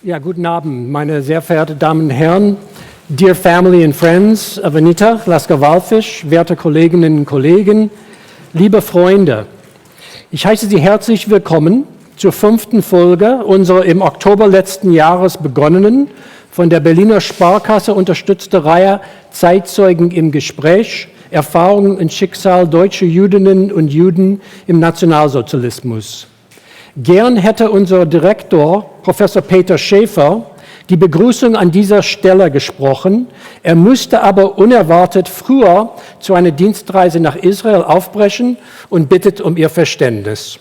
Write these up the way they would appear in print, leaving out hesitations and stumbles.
Ja, guten Abend, meine sehr verehrten Damen und Herren, dear family and friends of Anita Lasker-Wallfisch, werte Kolleginnen und Kollegen, liebe Freunde. Ich heiße Sie herzlich willkommen zur 5. Folge unserer im Oktober letzten Jahres begonnenen, von der Berliner Sparkasse unterstützte Reihe Zeitzeugen im Gespräch, Erfahrungen und Schicksal deutscher Jüdinnen und Juden im Nationalsozialismus. Gern hätte unser Direktor, Professor Peter Schäfer, die Begrüßung an dieser Stelle gesprochen. Er musste aber unerwartet früher zu einer Dienstreise nach Israel aufbrechen und bittet um Ihr Verständnis.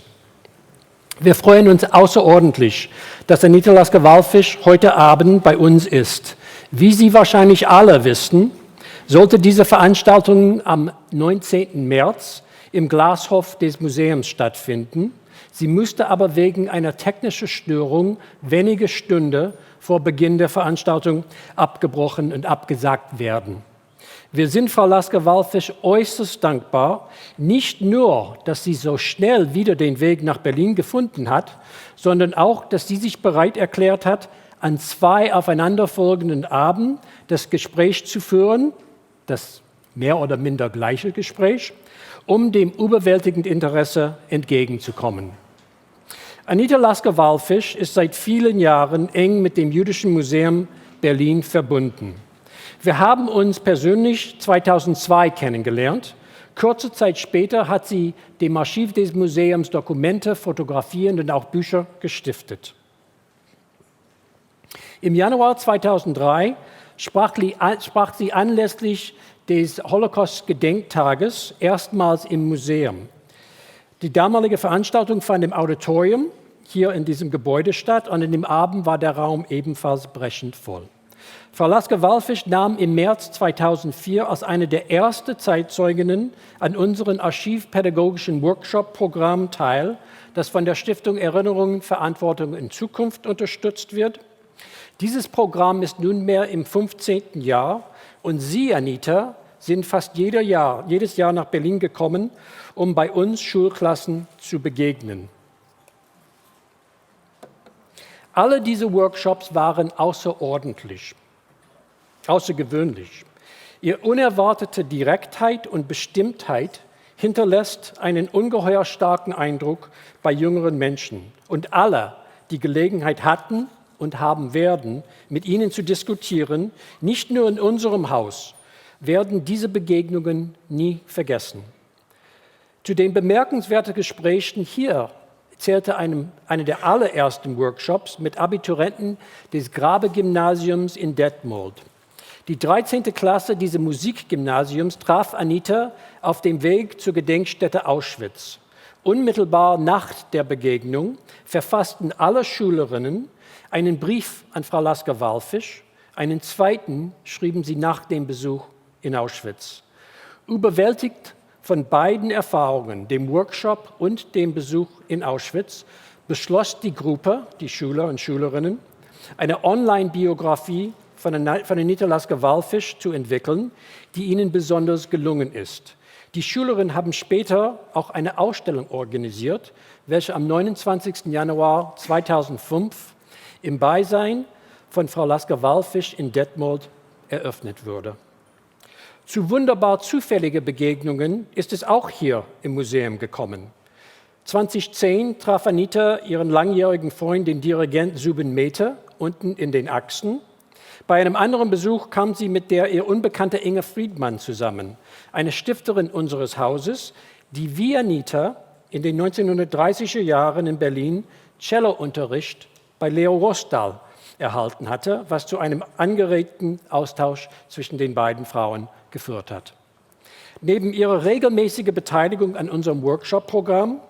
Wir freuen uns außerordentlich, dass Anita Lasker-Wallfisch heute Abend bei uns ist. Wie Sie wahrscheinlich alle wissen, sollte diese Veranstaltung am 19. März im Glashof des Museums stattfinden. Sie musste aber wegen einer technischen Störung wenige Stunden vor Beginn der Veranstaltung abgebrochen und abgesagt werden. Wir sind Frau Lasker-Wallfisch äußerst dankbar, nicht nur, dass sie so schnell wieder den Weg nach Berlin gefunden hat, sondern auch, dass sie sich bereit erklärt hat, an 2 aufeinanderfolgenden Abenden das Gespräch zu führen, das mehr oder minder gleiche Gespräch, um dem überwältigenden Interesse entgegenzukommen. Anita Lasker-Wallfisch ist seit vielen Jahren eng mit dem Jüdischen Museum Berlin verbunden. Wir haben uns persönlich 2002 kennengelernt. Kurze Zeit später hat sie dem Archiv des Museums Dokumente, Fotografien und auch Bücher gestiftet. Im Januar 2003 sprach sie anlässlich des Holocaust-Gedenktages erstmals im Museum. Die damalige Veranstaltung fand im Auditorium hier in diesem Gebäude statt und in dem Abend war der Raum ebenfalls brechend voll. Frau Lasker-Wallfisch nahm im März 2004 als eine der ersten Zeitzeuginnen an unserem archivpädagogischen Workshop-Programm teil, das von der Stiftung Erinnerung, Verantwortung in Zukunft unterstützt wird. Dieses Programm ist nunmehr im 15. Jahr und Sie, Anita, sind fast jedes Jahr nach Berlin gekommen, um bei uns Schulklassen zu begegnen. Alle diese Workshops waren außergewöhnlich. Ihre unerwartete Direktheit und Bestimmtheit hinterlässt einen ungeheuer starken Eindruck bei jüngeren Menschen. Und alle, die Gelegenheit hatten und haben werden, mit ihnen zu diskutieren, nicht nur in unserem Haus, werden diese Begegnungen nie vergessen. Zu den bemerkenswerten Gesprächen hier zählte einer der allerersten Workshops mit Abiturienten des Grabe-Gymnasiums in Detmold. Die 13. Klasse dieses Musikgymnasiums traf Anita auf dem Weg zur Gedenkstätte Auschwitz. Unmittelbar nach der Begegnung verfassten alle Schülerinnen einen Brief an Frau Lasker-Wallfisch, einen zweiten schrieben sie nach dem Besuch in Auschwitz. Überwältigt von beiden Erfahrungen, dem Workshop und dem Besuch in Auschwitz, beschloss die Gruppe, die Schüler und Schülerinnen, eine Online-Biografie von Anita Lasker-Wallfisch zu entwickeln, die ihnen besonders gelungen ist. Die Schülerinnen haben später auch eine Ausstellung organisiert, welche am 29. Januar 2005 im Beisein von Frau Lasker-Wallfisch in Detmold eröffnet wurde. Zu wunderbar zufälligen Begegnungen ist es auch hier im Museum gekommen. 2010 traf Anita ihren langjährigen Freund, den Dirigent Zubin Mehta, unten in den Achsen. Bei einem anderen Besuch kam sie mit der ihr unbekannte Inge Friedmann zusammen, eine Stifterin unseres Hauses, die wie Anita in den 1930er Jahren in Berlin Cellounterricht bei Leo Rostal erhalten hatte, was zu einem angeregten Austausch zwischen den beiden Frauen geführt hat. Neben ihrer regelmäßigen Beteiligung an unserem Workshop-Programm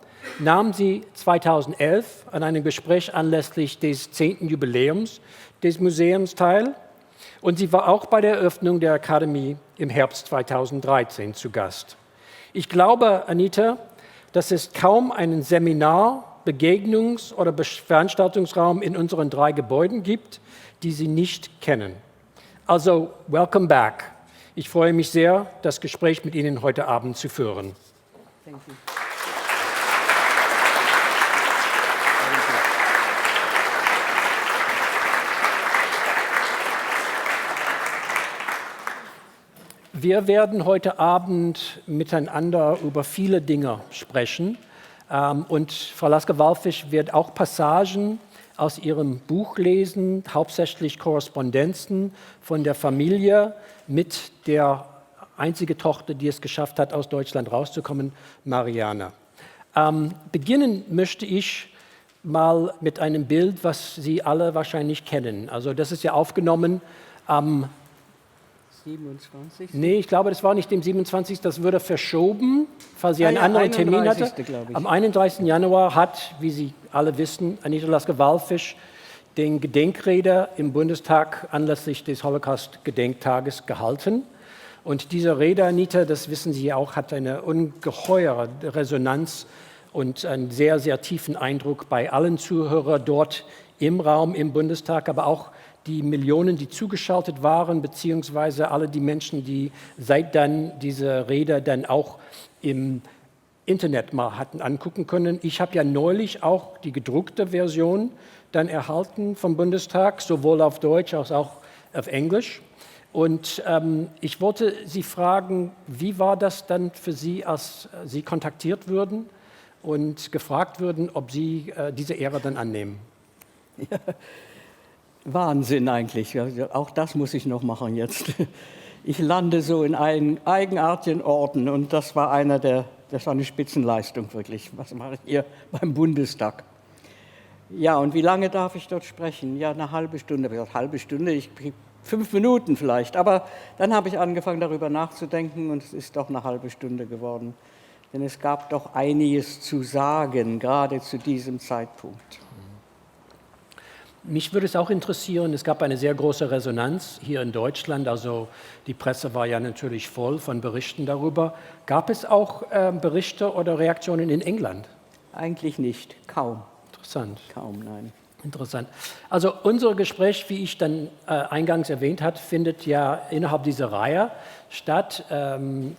nahm sie 2011 an einem Gespräch anlässlich des 10. Jubiläums des Museums teil und sie war auch bei der Eröffnung der Akademie im Herbst 2013 zu Gast. Ich glaube, Anita, dass es kaum einen Seminar-, Begegnungs- oder Veranstaltungsraum in unseren 3 Gebäuden gibt, die Sie nicht kennen. Also, welcome back. Ich freue mich sehr, das Gespräch mit Ihnen heute Abend zu führen. Thank you. Wir werden heute Abend miteinander über viele Dinge sprechen. Und Frau Lasker-Wallfisch wird auch Passagen aus ihrem Buch lesen, hauptsächlich Korrespondenzen von der Familie mit der einzigen Tochter, die es geschafft hat, aus Deutschland rauszukommen, Mariana. Beginnen möchte ich mal mit einem Bild, was Sie alle wahrscheinlich kennen. Also das ist ja aufgenommen am 27. Nee, ich glaube, das war nicht dem 27. Das wurde verschoben, falls sie einen anderen Termin hatte. Am 31. Januar hat, wie Sie alle wissen, Anita Lasker-Wallfisch den Gedenkrede im Bundestag anlässlich des Holocaust-Gedenktages gehalten. Und diese Rede, Anita, das wissen Sie ja auch, hat eine ungeheure Resonanz und einen sehr, sehr tiefen Eindruck bei allen Zuhörern dort im Raum, im Bundestag, aber auch die Millionen, die zugeschaltet waren, beziehungsweise alle die Menschen, die seit dann diese Rede dann auch im Internet mal hatten angucken können. Ich habe ja neulich auch die gedruckte Version dann erhalten vom Bundestag, sowohl auf Deutsch als auch auf Englisch. Und ich wollte Sie fragen, wie war das dann für Sie, als Sie kontaktiert würden und gefragt würden, ob Sie diese Ehre dann annehmen? Ja. Wahnsinn eigentlich. Auch das muss ich noch machen jetzt. Ich lande so in einen eigenartigen Orten und das war eine Spitzenleistung wirklich. Was mache ich hier beim Bundestag? Ja, und wie lange darf ich dort sprechen? Ja, eine halbe Stunde. Eine halbe Stunde, 5 Minuten vielleicht. Aber dann habe ich angefangen, darüber nachzudenken und es ist doch eine halbe Stunde geworden. Denn es gab doch einiges zu sagen, gerade zu diesem Zeitpunkt. Mich würde es auch interessieren, es gab eine sehr große Resonanz hier in Deutschland, also die Presse war ja natürlich voll von Berichten darüber. Gab es auch Berichte oder Reaktionen in England? Eigentlich nicht, kaum. Interessant. Kaum, nein. Interessant. Also unser Gespräch, wie ich dann eingangs erwähnt habe, findet ja innerhalb dieser Reihe statt.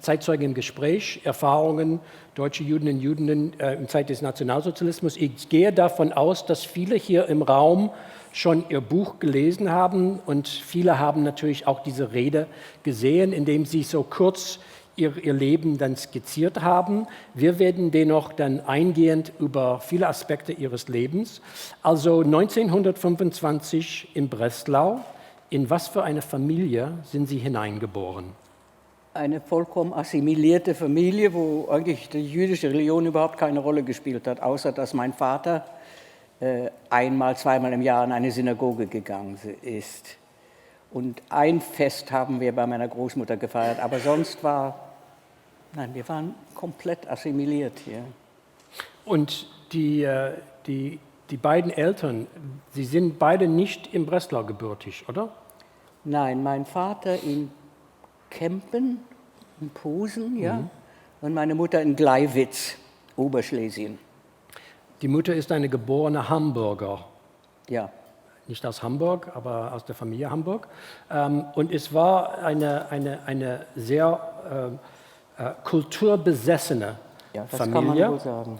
Zeitzeugen im Gespräch, Erfahrungen deutsche Juden und Jüdinnen in Zeit des Nationalsozialismus. Ich gehe davon aus, dass viele hier im Raum schon ihr Buch gelesen haben und viele haben natürlich auch diese Rede gesehen, indem sie so kurz ihr Leben dann skizziert haben. Wir werden dennoch dann eingehend über viele Aspekte ihres Lebens. Also 1925 in Breslau. In was für eine Familie sind Sie hineingeboren? Eine vollkommen assimilierte Familie, wo eigentlich die jüdische Religion überhaupt keine Rolle gespielt hat, außer dass mein Vater einmal, zweimal im Jahr in eine Synagoge gegangen ist. Und ein Fest haben wir bei meiner Großmutter gefeiert, aber sonst wir waren komplett assimiliert hier. Und die beiden Eltern, Sie sind beide nicht in Breslau gebürtig, oder? Nein, mein Vater in Kempen, in Posen, ja, und meine Mutter in Gleiwitz, Oberschlesien. Die Mutter ist eine geborene Hamburger. Ja. Nicht aus Hamburg, aber aus der Familie Hamburg. Und es war eine sehr kulturbesessene Ja, das Familie. kann man wohl sagen.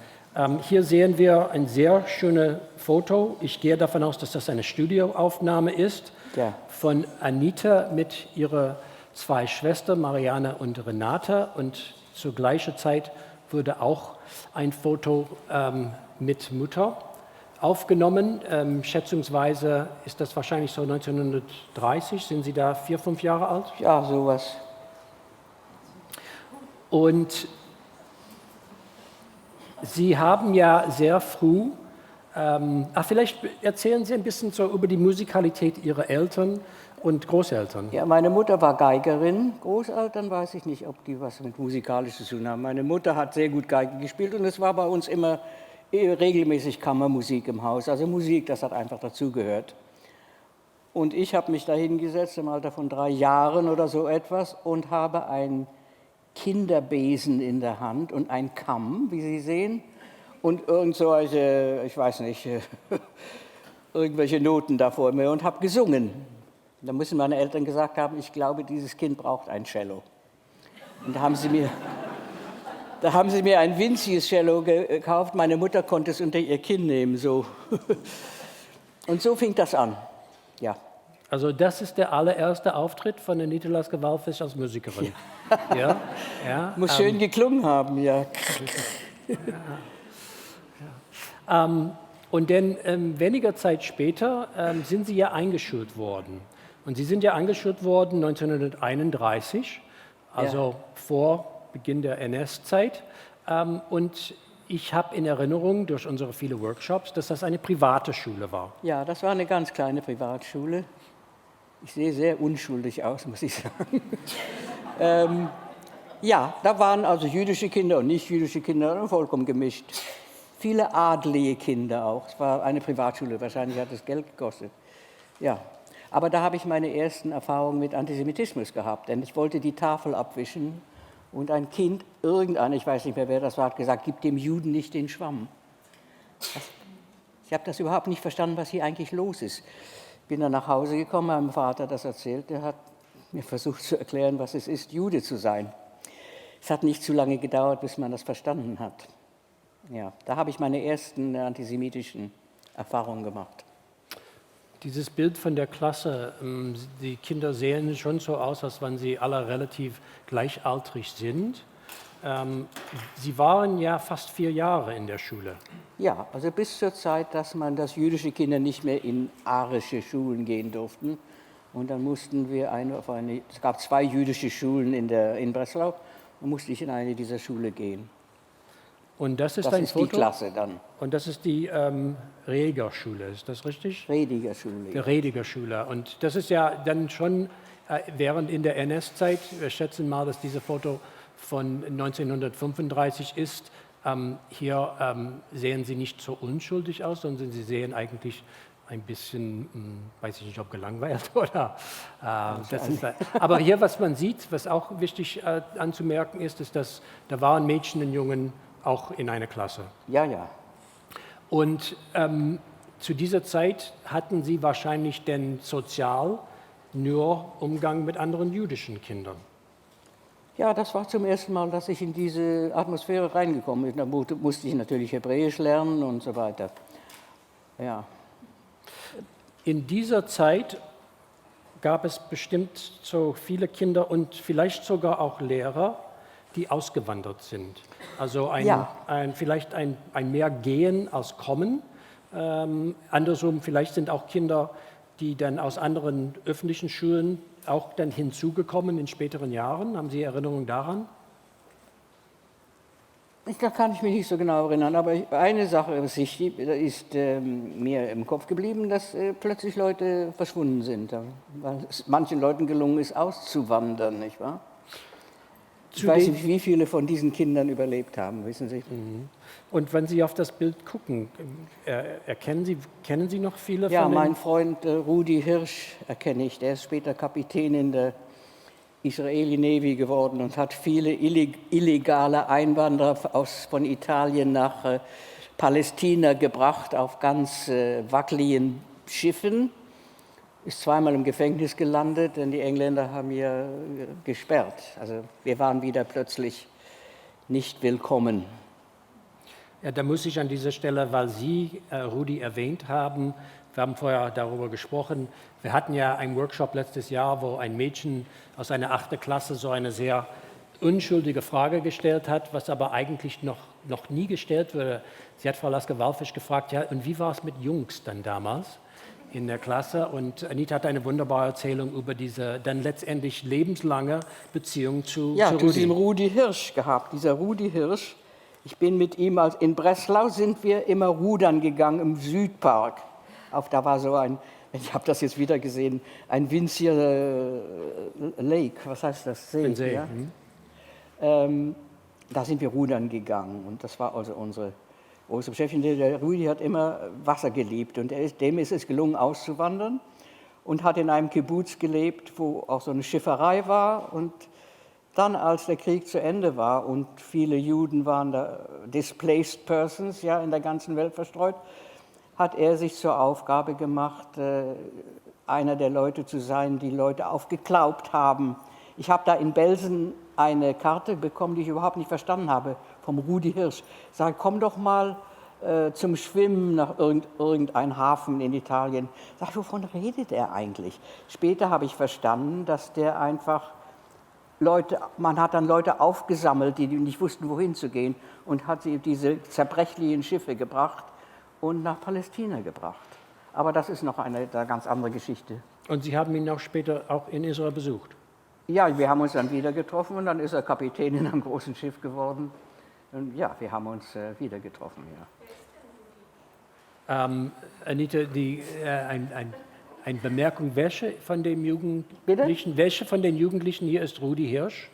Hier sehen wir ein sehr schönes Foto. Ich gehe davon aus, dass das eine Studioaufnahme ist Ja. von Anita mit ihrer 2 Schwestern, Marianne und Renate. Und zur gleichen Zeit wurde auch ein Foto mit Mutter aufgenommen. Schätzungsweise ist das wahrscheinlich so 1930. Sind Sie da 4, 5 Jahre alt? Ja, sowas. Und Sie haben ja sehr früh, vielleicht erzählen Sie ein bisschen so über die Musikalität Ihrer Eltern und Großeltern. Ja, meine Mutter war Geigerin. Großeltern weiß ich nicht, ob die was mit Musikalisches zu tun haben. Meine Mutter hat sehr gut Geige gespielt und es war bei uns immer regelmäßig Kammermusik im Haus. Also Musik, das hat einfach dazugehört. Und ich habe mich da hingesetzt im Alter von 3 Jahren oder so etwas und habe einen Kinderbesen in der Hand und einen Kamm, wie Sie sehen, und irgendwelche, ich weiß nicht, irgendwelche Noten da vor mir und habe gesungen. Da müssen meine Eltern gesagt haben, ich glaube, dieses Kind braucht ein Cello. Und da haben sie mir ein winziges Cello gekauft. Meine Mutter konnte es unter ihr Kinn nehmen, so. Und so fing das an, ja. Also das ist der allererste Auftritt von Anita Lasker-Wallfisch als Musikerin. Ja, ja, Muss schön geklungen haben, ja. Und dann weniger Zeit später sind Sie ja eingeschult worden. Und Sie sind ja eingeschult worden 1931, also vor Beginn der NS-Zeit. Und ich habe in Erinnerung durch unsere vielen Workshops, dass das eine private Schule war. Ja, das war eine ganz kleine Privatschule. Ich sehe sehr unschuldig aus, muss ich sagen. Ja, da waren also jüdische Kinder und nicht-jüdische Kinder, vollkommen gemischt. Viele adlige Kinder auch. Es war eine Privatschule, wahrscheinlich hat es Geld gekostet. Ja, aber da habe ich meine ersten Erfahrungen mit Antisemitismus gehabt, denn ich wollte die Tafel abwischen und ein Kind, irgendeiner, ich weiß nicht mehr wer das war, hat gesagt, gib dem Juden nicht den Schwamm. Ich habe das überhaupt nicht verstanden, was hier eigentlich los ist. Bin dann nach Hause gekommen, meinem Vater das erzählt, der hat mir versucht zu erklären, was es ist, Jude zu sein. Es hat nicht zu lange gedauert, bis man das verstanden hat. Ja, da habe ich meine ersten antisemitischen Erfahrungen gemacht. Dieses Bild von der Klasse, die Kinder sehen schon so aus, als wenn sie alle relativ gleichaltrig sind. Sie waren ja fast 4 Jahre in der Schule. Ja, also bis zur Zeit, dass jüdische Kinder nicht mehr in arische Schulen gehen durften. Und dann mussten wir es gab 2 jüdische Schulen in Breslau, und musste ich in eine dieser Schulen gehen. Und das ist Das ein ist Foto? die Klasse dann. Und das ist die Rediger Schule, ist das richtig? Rediger Schule. Die Rediger Schule. Und das ist ja dann schon während in der NS-Zeit, wir schätzen mal, dass dieses Foto von 1935 ist. Hier sehen Sie nicht so unschuldig aus, sondern Sie sehen eigentlich ein bisschen, weiß ich nicht, ob gelangweilt oder. Aber hier, was man sieht, was auch wichtig anzumerken ist, ist, dass da waren Mädchen und Jungen auch in einer Klasse. Ja, ja. Und zu dieser Zeit hatten Sie wahrscheinlich denn sozial nur Umgang mit anderen jüdischen Kindern. Ja, das war zum ersten Mal, dass ich in diese Atmosphäre reingekommen bin. Da musste ich natürlich Hebräisch lernen und so weiter. Ja. In dieser Zeit gab es bestimmt so viele Kinder und vielleicht sogar auch Lehrer, die ausgewandert sind. Also vielleicht ein mehr Gehen als Kommen. Andersrum, vielleicht sind auch Kinder, die dann aus anderen öffentlichen Schulen auch dann hinzugekommen in späteren Jahren. Haben Sie Erinnerungen daran? Da kann ich mich nicht so genau erinnern, aber eine Sache ist mir im Kopf geblieben, dass plötzlich Leute verschwunden sind, weil es manchen Leuten gelungen ist, auszuwandern, nicht wahr? Ich weiß nicht, wie viele von diesen Kindern überlebt haben, wissen Sie. Und wenn Sie auf das Bild gucken, kennen Sie noch viele von Ja, den... mein Freund Rudi Hirsch erkenne ich, der ist später Kapitän in der Israeli Navy geworden und hat viele illegale Einwanderer von Italien nach Palästina gebracht auf ganz wackeligen Schiffen. Ist zweimal im Gefängnis gelandet, denn die Engländer haben ihn gesperrt. Also wir waren wieder plötzlich nicht willkommen. Ja, da muss ich an dieser Stelle, weil Sie Rudi erwähnt haben, wir haben vorher darüber gesprochen, wir hatten ja einen Workshop letztes Jahr, wo ein Mädchen aus einer 8. Klasse so eine sehr unschuldige Frage gestellt hat, was aber eigentlich noch nie gestellt wurde. Sie hat Frau Lasker-Wallfisch gefragt, ja, und wie war es mit Jungs dann damals in der Klasse? Und Anita hat eine wunderbare Erzählung über diese dann letztendlich lebenslange Beziehung zu Ja, Rudi. zu diesem Rudi Hirsch gehabt. Dieser Rudi Hirsch, ich bin mit ihm, in Breslau sind wir immer rudern gegangen im Südpark. Da war so ich habe das jetzt wieder gesehen, ein winziger Lake, was heißt das? See. Ein See. Ja? Da sind wir rudern gegangen und das war also unsere große Beschäftigung. Der Rudi hat immer Wasser geliebt und dem ist es gelungen auszuwandern und hat in einem Kibbuz gelebt, wo auch so eine Schifferei war. Und dann, als der Krieg zu Ende war und viele Juden waren da, displaced persons, ja, in der ganzen Welt verstreut, hat er sich zur Aufgabe gemacht, einer der Leute zu sein, die Leute aufgeklaubt haben. Ich habe da in Belsen eine Karte bekommen, die ich überhaupt nicht verstanden habe, vom Rudi Hirsch. Sag, komm doch mal zum Schwimmen nach irgendein Hafen in Italien. Ich sag, wovon redet er eigentlich? Später habe ich verstanden, dass der einfach man hat dann Leute aufgesammelt, die nicht wussten, wohin zu gehen, und hat sie diese zerbrechlichen Schiffe gebracht und nach Palästina gebracht. Aber das ist noch eine ganz andere Geschichte. Und Sie haben ihn auch später auch in Israel besucht? Ja, wir haben uns dann wieder getroffen und dann ist er Kapitän in einem großen Schiff geworden. Und ja, wir haben uns wieder getroffen, ja. Anita, eine Bemerkung, welche von den Jugendlichen, Bitte? welche von den Jugendlichen hier ist Rudi Hirsch?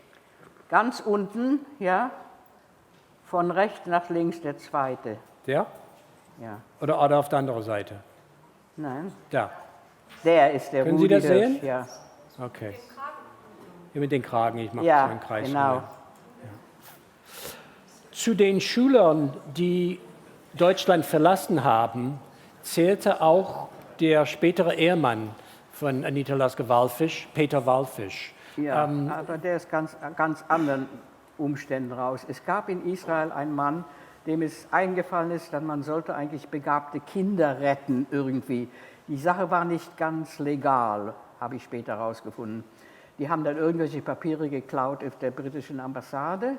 Ganz unten, ja, von rechts nach links der zweite. Der? Ja. Oder auf der anderen Seite? Nein, Da. der ist der Können Sie Rudi das Hirsch, sehen? ja. Okay. Ja, mit den Kragen, ich mache Ja, so einen Kreis. genau. Ja. Zu den Schülern, die Deutschland verlassen haben, zählte auch der spätere Ehemann von Anita Lasker-Wallfisch, Peter Wallfisch. Ja, aber der ist ganz anderen Umständen raus. Es gab in Israel einen Mann, dem es eingefallen ist, dass man sollte eigentlich begabte Kinder retten irgendwie. Die Sache war nicht ganz legal, habe ich später herausgefunden. Die haben dann irgendwelche Papiere geklaut auf der britischen Ambassade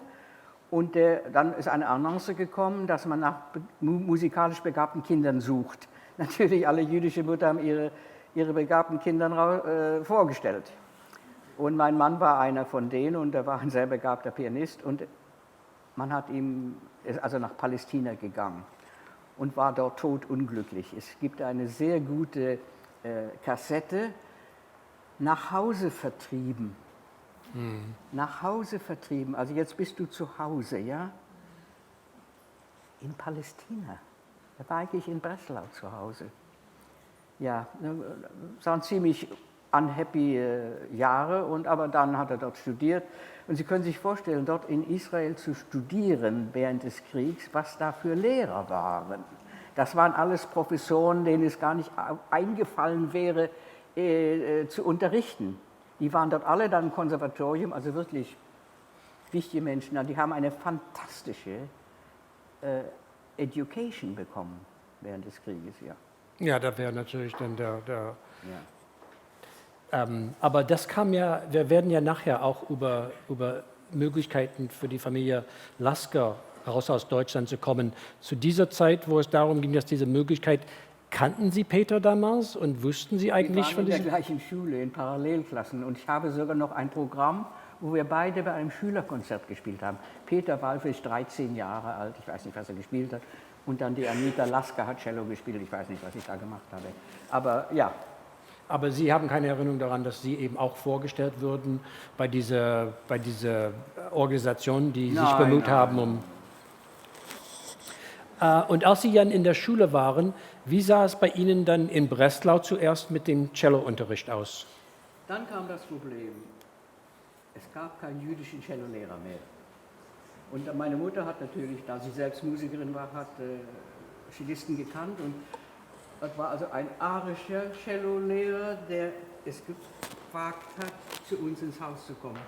und dann ist eine Annonce gekommen, dass man nach musikalisch begabten Kindern sucht. Natürlich, alle jüdische Mütter haben ihre begabten Kinder vorgestellt. Und mein Mann war einer von denen und er war ein sehr begabter Pianist und man ist also nach Palästina gegangen und war dort todunglücklich. Es gibt eine sehr gute Kassette, Nach Hause vertrieben. Nach Hause vertrieben, also jetzt bist du zu Hause, ja? In Palästina. Er war eigentlich in Breslau zu Hause. Ja, das waren ziemlich unhappy Jahre, aber dann hat er dort studiert. Und Sie können sich vorstellen, dort in Israel zu studieren während des Kriegs, was da für Lehrer waren. Das waren alles Professoren, denen es gar nicht eingefallen wäre, zu unterrichten. Die waren dort alle dann im Konservatorium, also wirklich wichtige Menschen. Die haben eine fantastische Education bekommen während des Krieges, ja. Ja, da wäre natürlich dann Ja. Aber das kam ja, wir werden ja nachher auch über Möglichkeiten für die Familie Lasker raus aus Deutschland zu kommen. Zu dieser Zeit, wo es darum ging, dass diese Möglichkeit, kannten Sie Peter damals und wussten Sie eigentlich von Wir waren diesem? in der gleichen Schule, in Parallelklassen und ich habe sogar noch ein Programm, wo wir beide bei einem Schülerkonzert gespielt haben. Peter Wallfisch, 13 Jahre alt, ich weiß nicht, was er gespielt hat. Und dann die Anita Lasker hat Cello gespielt, ich weiß nicht, was ich da gemacht habe. Aber ja. Aber Sie haben keine Erinnerung daran, dass Sie eben auch vorgestellt würden bei dieser Organisation, die sich bemüht haben um... Und als Sie dann in der Schule waren, wie sah es bei Ihnen dann in Breslau zuerst mit dem Cellounterricht aus? Dann kam das Problem, es gab keinen jüdischen Cellolehrer mehr. Und meine Mutter hat natürlich, da sie selbst Musikerin war, hat Cellisten gekannt und das war also ein arischer Cellolehrer, der es gewagt hat, zu uns ins Haus zu kommen.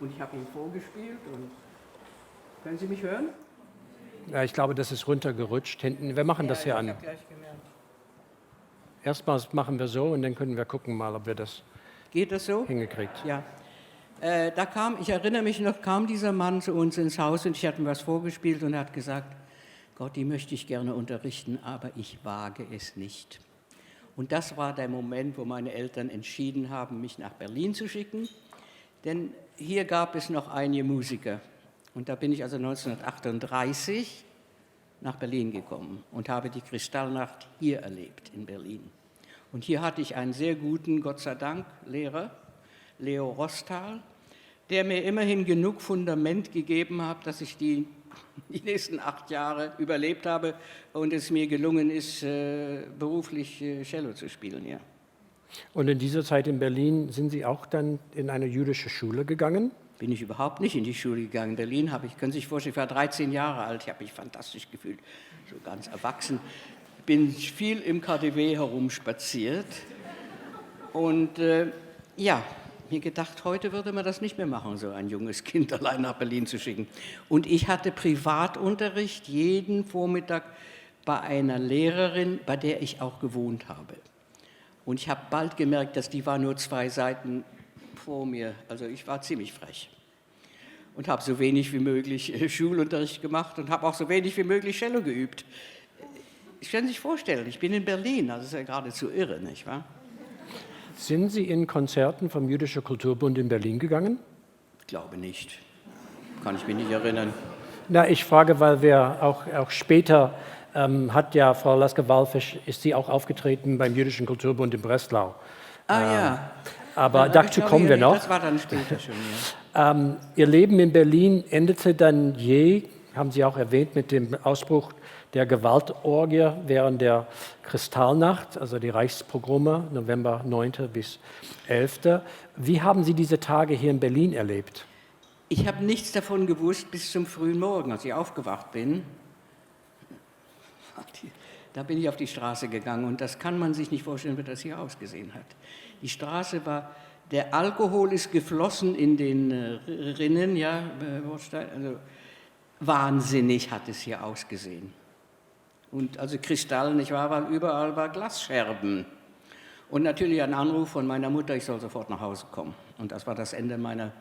Und ich habe ihm vorgespielt und können Sie mich hören? Ja, ich glaube, das ist runtergerutscht hinten. Wir machen das hier an. Ich habe gleich gemerkt. Erstmal machen wir so und dann können wir gucken mal, ob wir das Geht das so? hingekriegt. Ja. Ich erinnere mich noch, kam dieser Mann zu uns ins Haus und ich hatte ihm was vorgespielt und er hat gesagt, Gott, die möchte ich gerne unterrichten, aber ich wage es nicht. Und das war der Moment, wo meine Eltern entschieden haben, mich nach Berlin zu schicken, denn hier gab es noch einige Musiker. Und da bin ich also 1938 nach Berlin gekommen und habe die Kristallnacht hier erlebt, in Berlin. Und hier hatte ich einen sehr guten, Gott sei Dank, Lehrer, Leo Rostal, der mir immerhin genug Fundament gegeben hat, dass ich die nächsten 8 Jahre überlebt habe und es mir gelungen ist, beruflich Cello zu spielen. Ja. Und in dieser Zeit in Berlin sind Sie auch dann in eine jüdische Schule gegangen? Bin ich überhaupt nicht in die Schule gegangen. In Berlin können Sie sich vorstellen, ich war 13 Jahre alt, ich habe mich fantastisch gefühlt, so ganz erwachsen. Bin viel im KDW herumspaziert und mir gedacht, heute würde man das nicht mehr machen, so ein junges Kind allein nach Berlin zu schicken. Und ich hatte Privatunterricht jeden Vormittag bei einer Lehrerin, bei der ich auch gewohnt habe. Und ich habe bald gemerkt, dass die war nur 2 Seiten vor mir. Also ich war ziemlich frech und habe so wenig wie möglich Schulunterricht gemacht und habe auch so wenig wie möglich Cello geübt. Ich kann sich vorstellen, ich bin in Berlin, das ist ja geradezu irre, nicht wahr? Sind Sie in Konzerten vom Jüdischen Kulturbund in Berlin gegangen? Ich glaube nicht. Kann ich mich nicht erinnern. Na, ich frage, weil wir auch später hat ja Frau Lasker-Wallfisch, ist sie auch aufgetreten beim Jüdischen Kulturbund in Breslau. Ja. Aber Ja, dazu kommen wir noch. Das war dann später schon, ja. Ihr Leben in Berlin endete dann haben Sie auch erwähnt, mit dem Ausbruch der Gewaltorgie während der Kristallnacht, also die Reichspogrome, November 9. bis 11. Wie haben Sie diese Tage hier in Berlin erlebt? Ich habe nichts davon gewusst bis zum frühen Morgen, als ich aufgewacht bin. Da bin ich auf die Straße gegangen und das kann man sich nicht vorstellen, wie das hier ausgesehen hat. Die Straße war, der Alkohol ist geflossen in den Rinnen, ja, also wahnsinnig hat es hier ausgesehen. Und also Kristall, nicht wahr, weil überall war Glasscherben. Und natürlich ein Anruf von meiner Mutter, ich soll sofort nach Hause kommen. Und das war das Ende meiner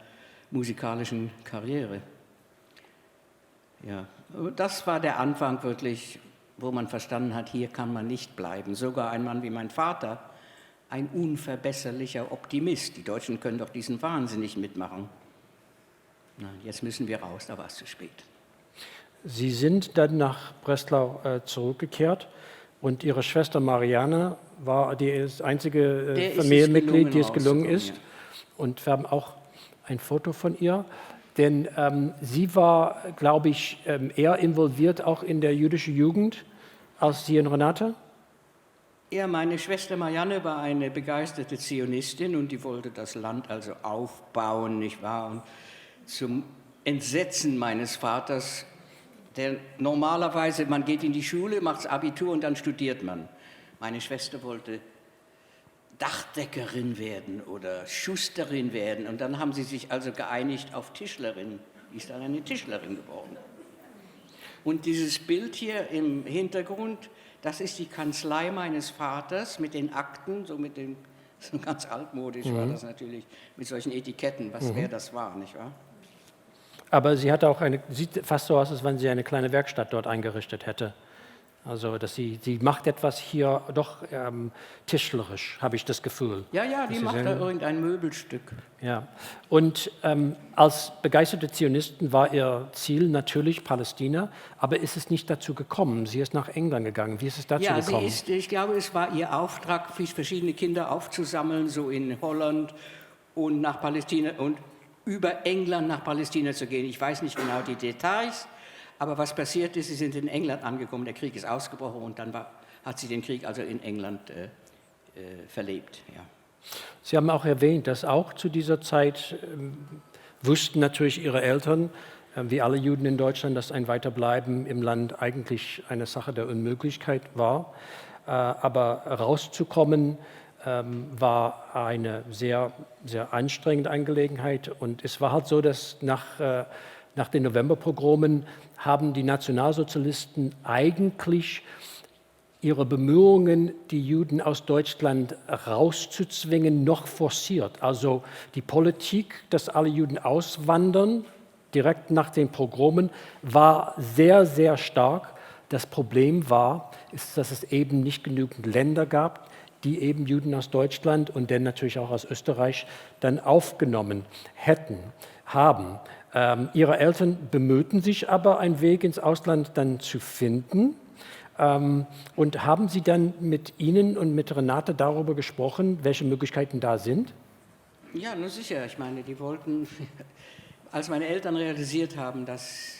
musikalischen Karriere. Ja, das war der Anfang wirklich, wo man verstanden hat, hier kann man nicht bleiben. Sogar ein Mann wie mein Vater, ein unverbesserlicher Optimist. Die Deutschen können doch diesen Wahnsinn nicht mitmachen. Na, jetzt müssen wir raus, da war es zu spät. Sie sind dann nach Breslau zurückgekehrt und Ihre Schwester Marianne war das einzige Familienmitglied, die es gelungen ist. Ja. Und wir haben auch ein Foto von ihr, denn sie war, glaube ich, eher involviert auch in der jüdischen Jugend als Sie und Renate? Ja, meine Schwester Marianne war eine begeisterte Zionistin und die wollte das Land also aufbauen, nicht wahr? Und zum Entsetzen meines Vaters, der normalerweise, man geht in die Schule, macht das Abitur und dann studiert man. Meine Schwester wollte Dachdeckerin werden oder Schusterin werden und dann haben sie sich also geeinigt auf Tischlerin. Die ist dann eine Tischlerin geworden. Und dieses Bild hier im Hintergrund, das ist die Kanzlei meines Vaters mit den Akten, so ganz altmodisch war das natürlich, mit solchen Etiketten, wer das war, nicht wahr? Aber sie hatte auch sieht fast so aus, als wenn sie eine kleine Werkstatt dort eingerichtet hätte. Also, dass sie macht etwas hier doch tischlerisch, habe ich das Gefühl. Ja, die macht da irgendein Möbelstück. Ja, und als begeisterte Zionisten war ihr Ziel natürlich Palästina, aber ist es nicht dazu gekommen? Sie ist nach England gegangen. Wie ist es dazu gekommen? Ich glaube, es war ihr Auftrag, verschiedene Kinder aufzusammeln, so in Holland und nach Palästina und über England nach Palästina zu gehen. Ich weiß nicht genau die Details. Aber was passiert ist, sie sind in England angekommen, der Krieg ist ausgebrochen und dann hat sie den Krieg also in England verlebt. Ja. Sie haben auch erwähnt, dass auch zu dieser Zeit wussten natürlich Ihre Eltern, wie alle Juden in Deutschland, dass ein Weiterbleiben im Land eigentlich eine Sache der Unmöglichkeit war. Aber rauszukommen war eine sehr, sehr anstrengende Angelegenheit und es war halt so, dass nach den Novemberpogromen haben die Nationalsozialisten eigentlich ihre Bemühungen, die Juden aus Deutschland rauszuzwingen, noch forciert. Also die Politik, dass alle Juden auswandern, direkt nach den Pogromen, war sehr, sehr stark. Das Problem ist, dass es eben nicht genügend Länder gab, die eben Juden aus Deutschland und dann natürlich auch aus Österreich dann aufgenommen haben. Ihre Eltern bemühten sich aber, einen Weg ins Ausland dann zu finden. Und haben Sie dann mit Ihnen und mit Renate darüber gesprochen, welche Möglichkeiten da sind? Ja, nur sicher. Ich meine, die wollten, als meine Eltern realisiert haben, dass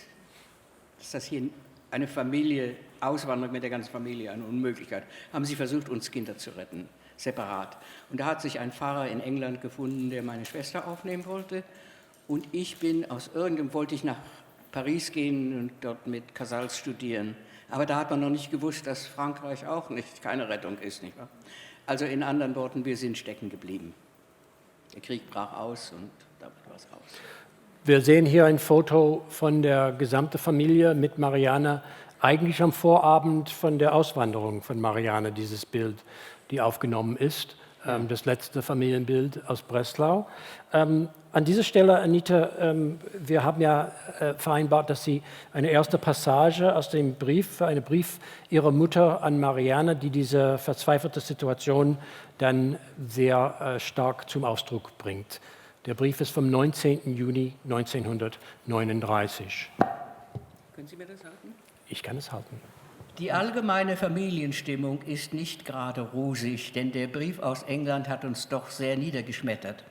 das hier eine Familie, Auswanderung mit der ganzen Familie eine Unmöglichkeit, haben sie versucht, uns Kinder zu retten, separat. Und da hat sich ein Pfarrer in England gefunden, der meine Schwester aufnehmen wollte. Und ich wollte ich nach Paris gehen und dort mit Casals studieren. Aber da hat man noch nicht gewusst, dass Frankreich auch keine Rettung ist, nicht wahr? Also in anderen Worten, wir sind stecken geblieben. Der Krieg brach aus und damit war es aus. Wir sehen hier ein Foto von der gesamten Familie mit Marianne eigentlich am Vorabend von der Auswanderung von Marianne, dieses Bild, die aufgenommen ist, das letzte Familienbild aus Breslau. An dieser Stelle, Anita, wir haben ja vereinbart, dass Sie eine erste Passage aus dem Brief, einen Brief Ihrer Mutter an Marianne, die diese verzweifelte Situation dann sehr stark zum Ausdruck bringt. Der Brief ist vom 19. Juni 1939. Können Sie mir das halten? Ich kann es halten. Die allgemeine Familienstimmung ist nicht gerade rosig, denn der Brief aus England hat uns doch sehr niedergeschmettert.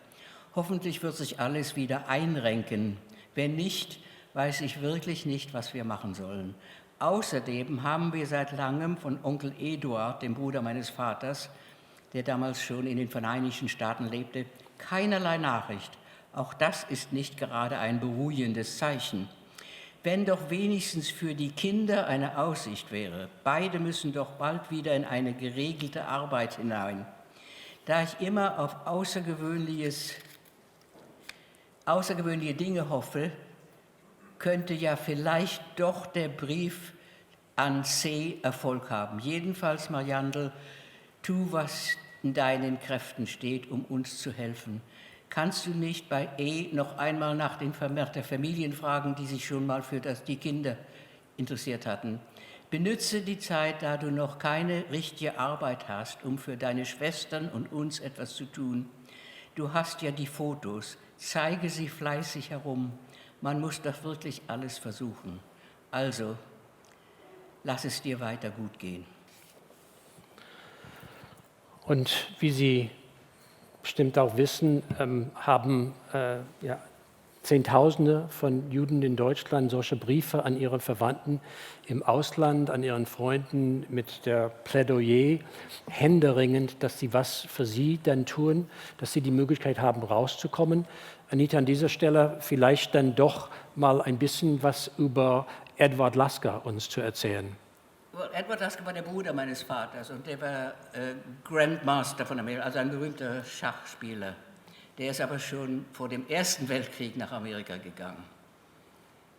Hoffentlich wird sich alles wieder einrenken. Wenn nicht, weiß ich wirklich nicht, was wir machen sollen. Außerdem haben wir seit langem von Onkel Eduard, dem Bruder meines Vaters, der damals schon in den Vereinigten Staaten lebte, keinerlei Nachricht. Auch das ist nicht gerade ein beruhigendes Zeichen. Wenn doch wenigstens für die Kinder eine Aussicht wäre. Beide müssen doch bald wieder in eine geregelte Arbeit hinein. Da ich immer auf außergewöhnliche Dinge hoffe, könnte ja vielleicht doch der Brief an C. Erfolg haben. Jedenfalls, Mariandel, tu, was in deinen Kräften steht, um uns zu helfen. Kannst du nicht bei E. noch einmal nach den der Familien fragen, die sich schon mal für die Kinder interessiert hatten? Benütze die Zeit, da du noch keine richtige Arbeit hast, um für deine Schwestern und uns etwas zu tun. Du hast ja die Fotos, zeige sie fleißig herum. Man muss doch wirklich alles versuchen. Also, lass es dir weiter gut gehen. Und wie Sie bestimmt auch wissen, haben Zehntausende von Juden in Deutschland solche Briefe an ihre Verwandten im Ausland, an ihren Freunden mit der Plädoyer, händeringend, dass sie was für sie dann tun, dass sie die Möglichkeit haben, rauszukommen. Anita, an dieser Stelle vielleicht dann doch mal ein bisschen was über Edward Lasker uns zu erzählen. Edward Lasker war der Bruder meines Vaters und der war Grandmaster von Amerika, also ein berühmter Schachspieler. Der ist aber schon vor dem Ersten Weltkrieg nach Amerika gegangen.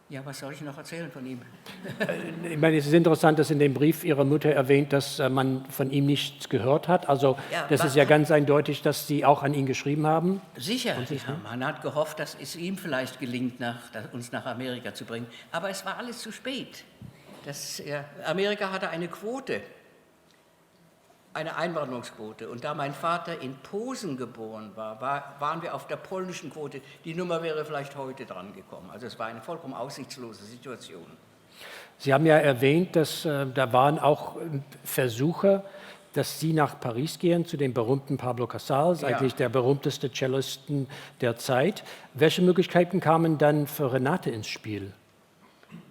Ja, was soll ich noch erzählen von ihm? Ich meine, es ist interessant, dass in dem Brief Ihrer Mutter erwähnt, dass man von ihm nichts gehört hat. Also ja, das ist ja ganz eindeutig, dass Sie auch an ihn geschrieben haben. Sicher, ja, man hat gehofft, dass es ihm vielleicht gelingt, uns nach Amerika zu bringen. Aber es war alles zu spät. Amerika hatte eine Quote, eine Einwanderungsquote. Und da mein Vater in Posen geboren war, waren wir auf der polnischen Quote. Die Nummer wäre vielleicht heute dran gekommen. Also es war eine vollkommen aussichtslose Situation. Sie haben ja erwähnt, dass da waren auch Versuche, dass Sie nach Paris gehen, zu dem berühmten Pablo Casals, eigentlich der berühmteste Cellisten der Zeit. Welche Möglichkeiten kamen dann für Renate ins Spiel?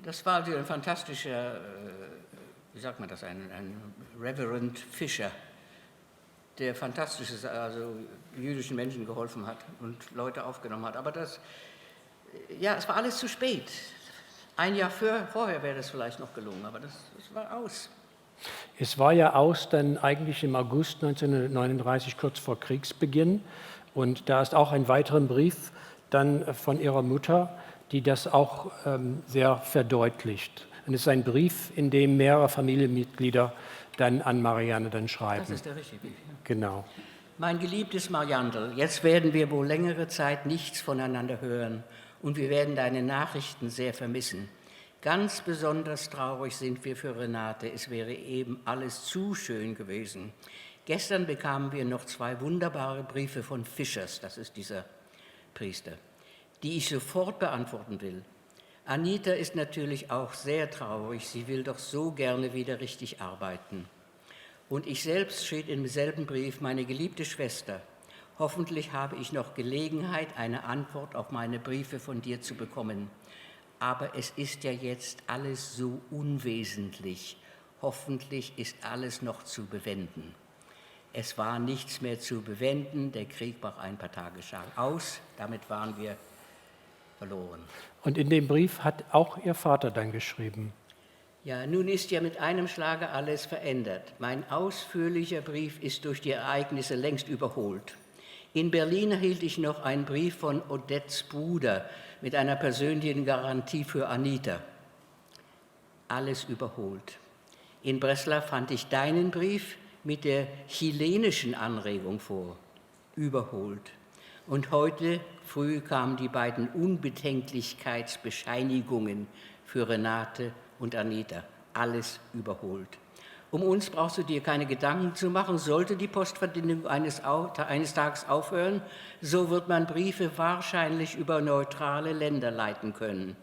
Das war also ein fantastischer, wie sagt man das, ein Reverend Fischer, der fantastisches, also jüdischen Menschen geholfen hat und Leute aufgenommen hat. Aber es war alles zu spät. Ein Jahr vorher wäre das vielleicht noch gelungen, aber das war aus. Es war ja aus dann eigentlich im August 1939, kurz vor Kriegsbeginn. Und da ist auch ein weiterer Brief dann von ihrer Mutter, die das auch sehr verdeutlicht. Und es ist ein Brief, in dem mehrere Familienmitglieder dann an Marianne dann schreiben. Das ist der richtige Brief. Ja. Genau. Mein geliebtes Mariandel, jetzt werden wir wohl längere Zeit nichts voneinander hören und wir werden deine Nachrichten sehr vermissen. Ganz besonders traurig sind wir für Renate. Es wäre eben alles zu schön gewesen. Gestern bekamen wir noch 2 wunderbare Briefe von Fischers, das ist dieser Priester, die ich sofort beantworten will. Anita ist natürlich auch sehr traurig, sie will doch so gerne wieder richtig arbeiten. Und ich selbst steht im selben Brief, meine geliebte Schwester, hoffentlich habe ich noch Gelegenheit, eine Antwort auf meine Briefe von dir zu bekommen. Aber es ist ja jetzt alles so unwesentlich. Hoffentlich ist alles noch zu bewenden. Es war nichts mehr zu bewenden, der Krieg brach ein paar Tage aus, damit waren wir verloren. Und in dem Brief hat auch Ihr Vater dann geschrieben. Ja, nun ist ja mit einem Schlage alles verändert. Mein ausführlicher Brief ist durch die Ereignisse längst überholt. In Berlin erhielt ich noch einen Brief von Odettes Bruder mit einer persönlichen Garantie für Anita. alles überholt. In Breslau fand ich deinen Brief mit der chilenischen Anregung vor, überholt. Und heute früh kamen die beiden Unbedenklichkeitsbescheinigungen für Renate und Anita, alles überholt. Um uns brauchst du dir keine Gedanken zu machen, sollte die Postverbindung eines Tages aufhören, so wird man Briefe wahrscheinlich über neutrale Länder leiten können.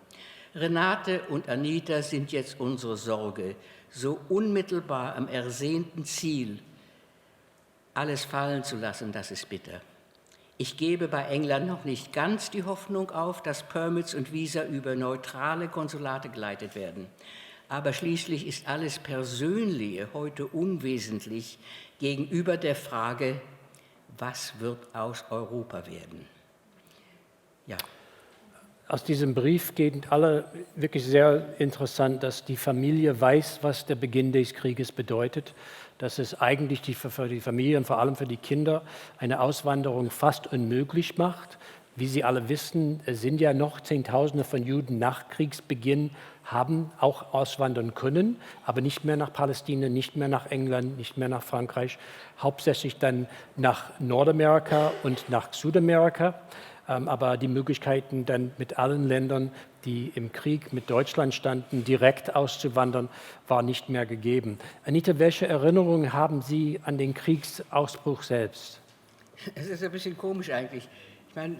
Renate und Anita sind jetzt unsere Sorge, so unmittelbar am ersehnten Ziel. Alles fallen zu lassen, das ist bitter. Ich gebe bei England noch nicht ganz die Hoffnung auf, dass Permits und Visa über neutrale Konsulate geleitet werden. Aber schließlich ist alles Persönliche heute unwesentlich gegenüber der Frage, was wird aus Europa werden? Ja. Aus diesem Brief geht alle wirklich sehr interessant, dass die Familie weiß, was der Beginn des Krieges bedeutet, dass es eigentlich für die Familie und vor allem für die Kinder eine Auswanderung fast unmöglich macht. Wie Sie alle wissen, sind ja noch Zehntausende von Juden nach Kriegsbeginn haben auch auswandern können, aber nicht mehr nach Palästina, nicht mehr nach England, nicht mehr nach Frankreich, hauptsächlich dann nach Nordamerika und nach Südamerika. Aber die Möglichkeiten dann mit allen Ländern, die im Krieg mit Deutschland standen, direkt auszuwandern, war nicht mehr gegeben. Anita, welche Erinnerungen haben Sie an den Kriegsausbruch selbst? Es ist ein bisschen komisch eigentlich. Ich meine,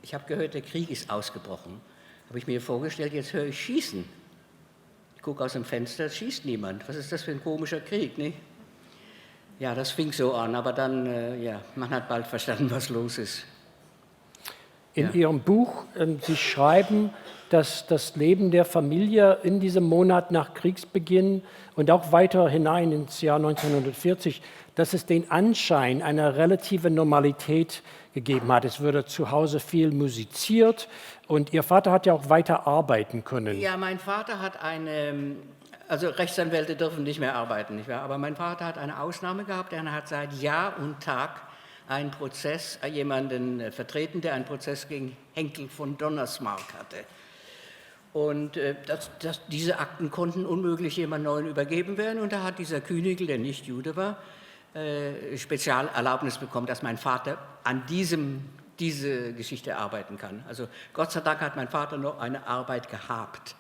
ich habe gehört, der Krieg ist ausgebrochen. Habe ich mir vorgestellt, jetzt höre ich Schießen. Ich gucke aus dem Fenster, es schießt niemand. Was ist das für ein komischer Krieg, nicht? Ja, das fing so an, aber dann, man hat bald verstanden, was los ist. In Ihrem Buch, Sie schreiben, dass das Leben der Familie in diesem Monat nach Kriegsbeginn und auch weiter hinein ins Jahr 1940, dass es den Anschein einer relativen Normalität gegeben hat. Es wurde zu Hause viel musiziert und Ihr Vater hat ja auch weiter arbeiten können. Ja, mein Vater hat also Rechtsanwälte dürfen nicht mehr arbeiten, nicht wahr? Aber mein Vater hat eine Ausnahme gehabt, er hat seit Jahr und Tag einen Prozess, jemanden vertreten, der einen Prozess gegen Henkel von Donnersmarck hatte. Und diese Akten konnten unmöglich jemand Neuen übergeben werden. Und da hat dieser Künigl, der nicht Jude war, Spezialerlaubnis bekommen, dass mein Vater an diese Geschichte arbeiten kann. Also Gott sei Dank hat mein Vater noch eine Arbeit gehabt.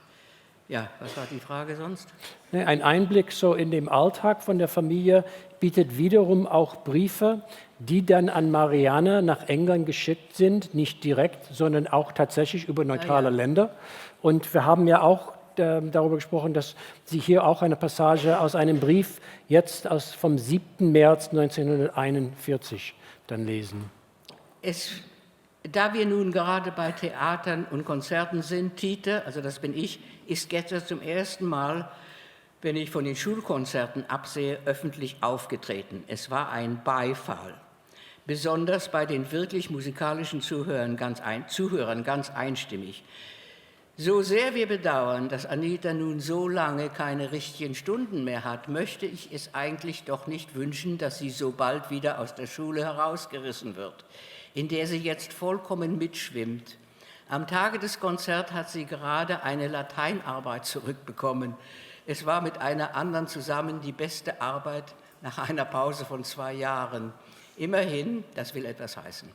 Ja, was war die Frage sonst? Ein Einblick so in den Alltag von der Familie bietet wiederum auch Briefe, die dann an Marianne nach England geschickt sind, nicht direkt, sondern auch tatsächlich über neutrale Länder. Und wir haben ja auch darüber gesprochen, dass Sie hier auch eine Passage aus einem Brief jetzt vom 7. März 1941 dann lesen. Da wir nun gerade bei Theatern und Konzerten sind, Tite, also das bin ich, ist gestern zum ersten Mal, wenn ich von den Schulkonzerten absehe, öffentlich aufgetreten. Es war ein Beifall, besonders bei den wirklich musikalischen Zuhörern ganz einstimmig. So sehr wir bedauern, dass Anita nun so lange keine richtigen Stunden mehr hat, möchte ich es eigentlich doch nicht wünschen, dass sie so bald wieder aus der Schule herausgerissen wird, in der sie jetzt vollkommen mitschwimmt. Am Tage des Konzerts hat sie gerade eine Lateinarbeit zurückbekommen. Es war mit einer anderen zusammen die beste Arbeit nach einer Pause von 2 Jahren. Immerhin, das will etwas heißen.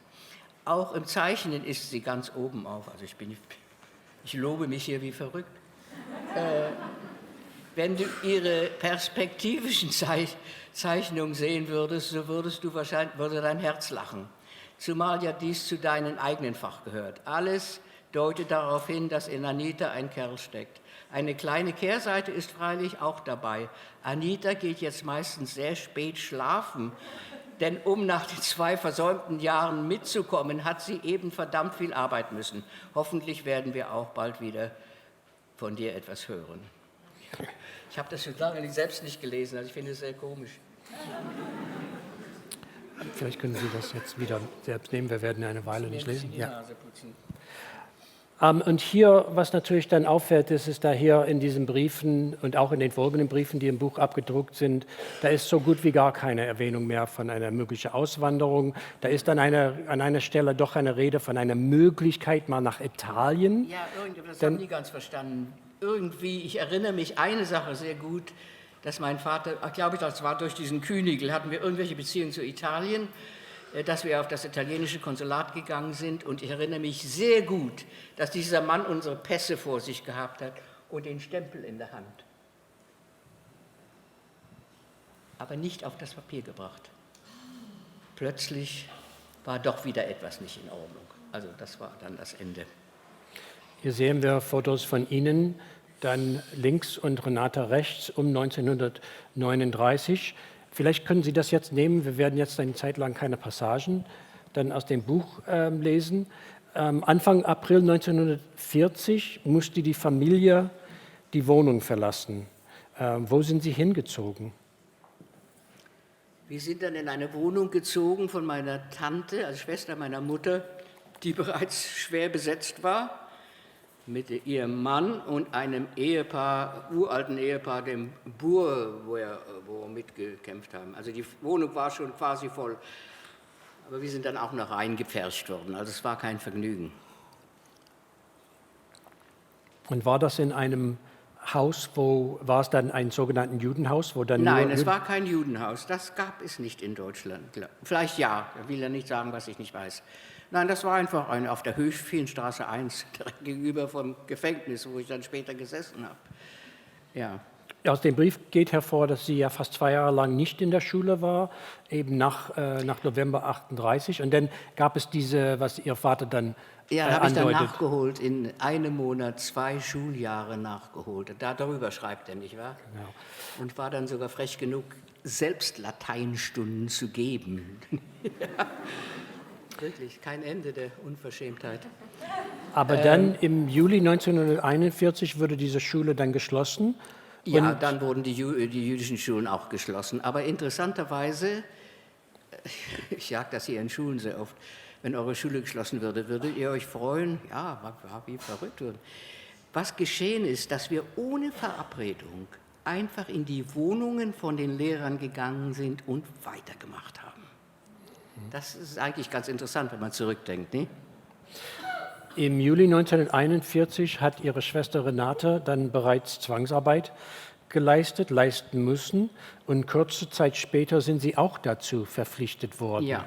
Auch im Zeichnen ist sie ganz oben auf. Also ich lobe mich hier wie verrückt. Wenn du ihre perspektivischen Zeichnungen sehen würdest, so würde dein Herz lachen. Zumal ja dies zu deinem eigenen Fach gehört. Alles deutet darauf hin, dass in Anita ein Kerl steckt. Eine kleine Kehrseite ist freilich auch dabei. Anita geht jetzt meistens sehr spät schlafen, denn um nach den 2 versäumten Jahren mitzukommen, hat sie eben verdammt viel arbeiten müssen. Hoffentlich werden wir auch bald wieder von dir etwas hören. Ich habe das schon lange selbst nicht gelesen, also ich finde es sehr komisch. Vielleicht können Sie das jetzt wieder selbst nehmen, wir werden eine Weile nicht lesen. Ja. Und hier, was natürlich dann auffällt, ist da hier in diesen Briefen und auch in den folgenden Briefen, die im Buch abgedruckt sind, da ist so gut wie gar keine Erwähnung mehr von einer möglichen Auswanderung. Da ist dann an einer Stelle doch eine Rede von einer Möglichkeit mal nach Italien. Ja, das habe ich nie ganz verstanden. irgendwie, ich erinnere mich eine Sache sehr gut, dass mein Vater, glaube ich, das war durch diesen Kühnigl, hatten wir irgendwelche Beziehungen zu Italien, dass wir auf das italienische Konsulat gegangen sind. Und ich erinnere mich sehr gut, dass dieser Mann unsere Pässe vor sich gehabt hat und den Stempel in der Hand. Aber nicht auf das Papier gebracht. Plötzlich war doch wieder etwas nicht in Ordnung. Also das war dann das Ende. Hier sehen wir Fotos von Ihnen, dann links und Renata rechts um 1939. Vielleicht können Sie das jetzt nehmen. Wir werden jetzt eine Zeit lang keine Passagen dann aus dem Buch lesen. Anfang April 1940 musste die Familie die Wohnung verlassen. Wo sind Sie hingezogen? Wir sind dann in eine Wohnung gezogen von meiner Tante, also Schwester meiner Mutter, die bereits schwer besetzt war, mit ihrem Mann und einem Ehepaar, uralten Ehepaar, dem Boer, wo wir mitgekämpft haben. Also die Wohnung war schon quasi voll, aber wir sind dann auch noch reingepfercht worden, also es war kein Vergnügen. Und war das in einem Haus, war es dann ein sogenanntes Judenhaus? Wo dann Nein, nur es war kein Judenhaus, das gab es nicht in Deutschland. Vielleicht ja, ich will ja nicht sagen, was ich nicht weiß. Nein, das war einfach auf der Höchstviehlenstraße 1, direkt gegenüber vom Gefängnis, wo ich dann später gesessen habe. Ja. Aus dem Brief geht hervor, dass sie ja fast 2 Jahre lang nicht in der Schule war, eben nach November 38. Und dann gab es diese, was ihr Vater dann Ja, habe ich dann andeutet. nachgeholt, in einem Monat 2 Schuljahre nachgeholt. Darüber schreibt er, nicht wahr? Genau. Und war dann sogar frech genug, selbst Lateinstunden zu geben. Ja. Wirklich, kein Ende der Unverschämtheit. Aber dann im Juli 1941 wurde diese Schule dann geschlossen. Ja, dann wurden die jüdischen Schulen auch geschlossen. Aber interessanterweise, ich sage das hier in Schulen sehr oft, wenn eure Schule geschlossen würde, würdet ihr euch freuen? Ja, war wie verrückt. Was geschehen ist, dass wir ohne Verabredung einfach in die Wohnungen von den Lehrern gegangen sind und weitergemacht haben. Das ist eigentlich ganz interessant, wenn man zurückdenkt, nicht? Im Juli 1941 hat ihre Schwester Renate dann bereits Zwangsarbeit leisten müssen. Und kurze Zeit später sind sie auch dazu verpflichtet worden. Ja.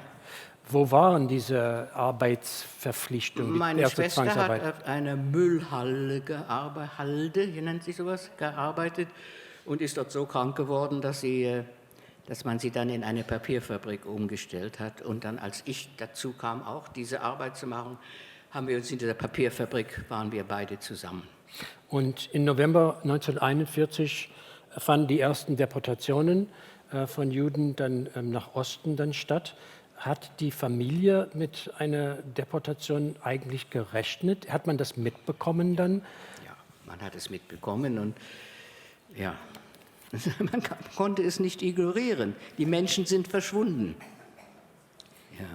Wo waren diese Arbeitsverpflichtungen? Meine Schwester hat auf einer Müllhalde Halde, hier nennt sich sowas, gearbeitet und ist dort so krank geworden, dass man sie dann in eine Papierfabrik umgestellt hat. Und dann, als ich dazu kam, auch diese Arbeit zu machen, haben wir uns in dieser Papierfabrik, waren wir beide zusammen. Und im November 1941 fanden die ersten Deportationen von Juden dann nach Osten dann statt. Hat die Familie mit einer Deportation eigentlich gerechnet? Hat man das mitbekommen dann? Ja, man hat es mitbekommen und ja, man konnte es nicht ignorieren. Die Menschen sind verschwunden. Ja.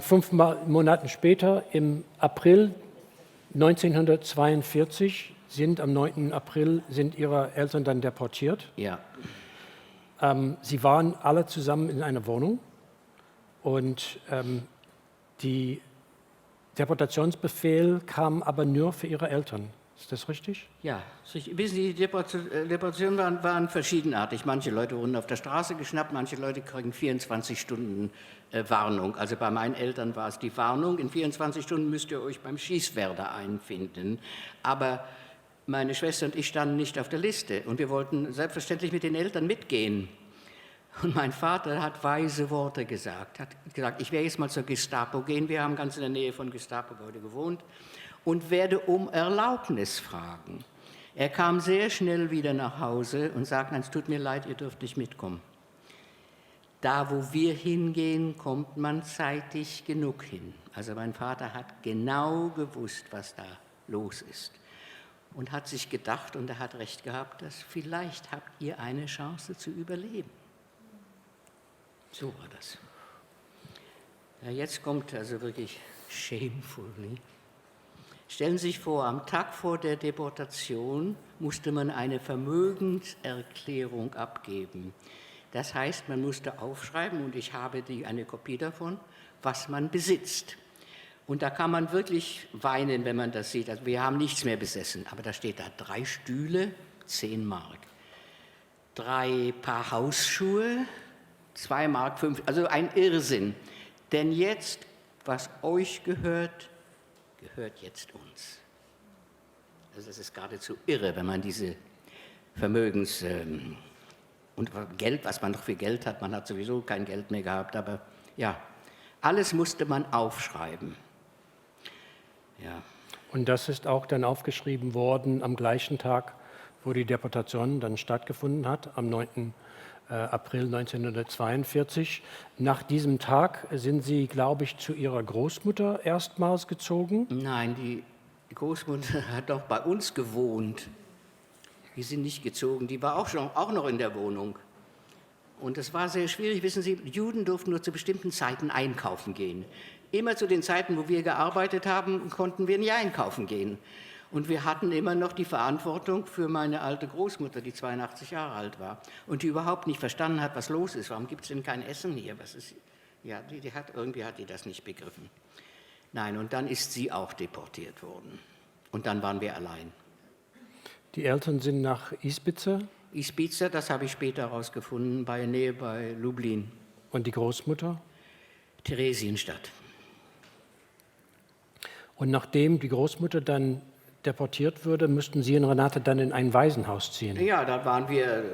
5 Monate später, im April 1942, am 9. April sind ihre Eltern dann deportiert. Ja. Sie waren alle zusammen in einer Wohnung und die Deportationsbefehl kam aber nur für ihre Eltern. Ist das richtig? Ja, wissen Sie, die Deportationen waren verschiedenartig. Manche Leute wurden auf der Straße geschnappt, manche Leute kriegen 24 Stunden Warnung. Also bei meinen Eltern war es die Warnung, in 24 Stunden müsst ihr euch beim Schießwerder einfinden. Aber meine Schwester und ich standen nicht auf der Liste und wir wollten selbstverständlich mit den Eltern mitgehen. Und mein Vater hat weise Worte gesagt, hat gesagt, ich werde jetzt mal zur Gestapo gehen, wir haben ganz in der Nähe von Gestapo-Gebäude gewohnt, und werde um Erlaubnis fragen. Er kam sehr schnell wieder nach Hause und sagte, es tut mir leid, ihr dürft nicht mitkommen. Da, wo wir hingehen, kommt man zeitig genug hin. Also mein Vater hat genau gewusst, was da los ist. Und hat sich gedacht, und er hat recht gehabt, dass vielleicht habt ihr eine Chance zu überleben. So war das. Ja, jetzt kommt also wirklich shameful. Nicht? Stellen Sie sich vor, am Tag vor der Deportation musste man eine Vermögenserklärung abgeben. Das heißt, man musste aufschreiben, und ich habe eine Kopie davon, was man besitzt. Und da kann man wirklich weinen, wenn man das sieht. Also wir haben nichts mehr besessen, aber da steht da 3 Stühle, 10 Mark. 3 Paar Hausschuhe, 2 Mark 5, also ein Irrsinn. Denn jetzt, was euch gehört, gehört jetzt uns. Also das ist geradezu irre, wenn man diese und Geld, was man noch für Geld hat, man hat sowieso kein Geld mehr gehabt, aber ja, alles musste man aufschreiben. Ja. Und das ist auch dann aufgeschrieben worden am gleichen Tag, wo die Deportation dann stattgefunden hat, am 9. April 1942. Nach diesem Tag sind Sie, glaube ich, zu Ihrer Großmutter erstmals gezogen. Nein, die Großmutter hat doch bei uns gewohnt. Die sind nicht gezogen, die war auch noch in der Wohnung. Und das war sehr schwierig, wissen Sie, Juden durften nur zu bestimmten Zeiten einkaufen gehen. Immer zu den Zeiten, wo wir gearbeitet haben, konnten wir nicht einkaufen gehen. Und wir hatten immer noch die Verantwortung für meine alte Großmutter, die 82 Jahre alt war und die überhaupt nicht verstanden hat, was los ist. Warum gibt es denn kein Essen hier? Was ist, ja, irgendwie hat die das nicht begriffen. Nein, und dann ist sie auch deportiert worden. Und dann waren wir allein. Die Eltern sind nach Izbice. Izbice, das habe ich später herausgefunden, bei Lublin. Und die Großmutter? Theresienstadt. Und nachdem die Großmutter dann deportiert wurde, müssten Sie und Renate dann in ein Waisenhaus ziehen. Ja, da waren wir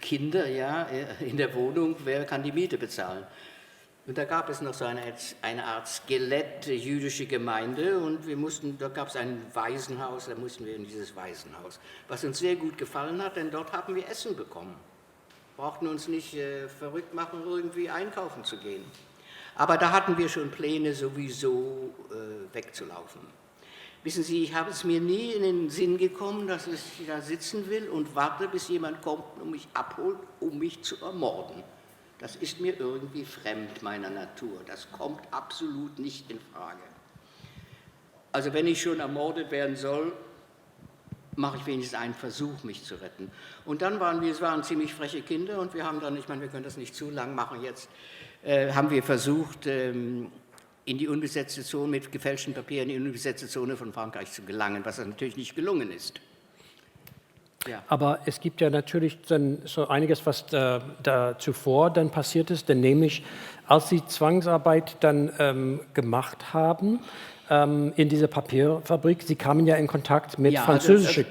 Kinder, ja, in der Wohnung. Wer kann die Miete bezahlen? Und da gab es noch so eine Art Skelett jüdische Gemeinde und da gab es ein Waisenhaus, da mussten wir in dieses Waisenhaus. Was uns sehr gut gefallen hat, denn dort haben wir Essen bekommen. Brauchten uns nicht verrückt machen, irgendwie einkaufen zu gehen. Aber da hatten wir schon Pläne, sowieso wegzulaufen. Wissen Sie, ich habe es mir nie in den Sinn gekommen, dass ich da sitzen will und warte, bis jemand kommt und mich abholt, um mich zu ermorden. Das ist mir irgendwie fremd, meiner Natur. Das kommt absolut nicht in Frage. Also wenn ich schon ermordet werden soll, mache ich wenigstens einen Versuch, mich zu retten. Und dann es waren ziemlich freche Kinder und wir haben dann, ich meine, wir können das nicht zu lang machen jetzt, haben wir versucht, in die unbesetzte Zone mit gefälschten Papieren in die unbesetzte Zone von Frankreich zu gelangen, was natürlich nicht gelungen ist. Ja. Aber es gibt ja natürlich dann so einiges, was da zuvor dann passiert ist, denn nämlich als Sie Zwangsarbeit dann gemacht haben in dieser Papierfabrik, Sie kamen ja in Kontakt mit französischen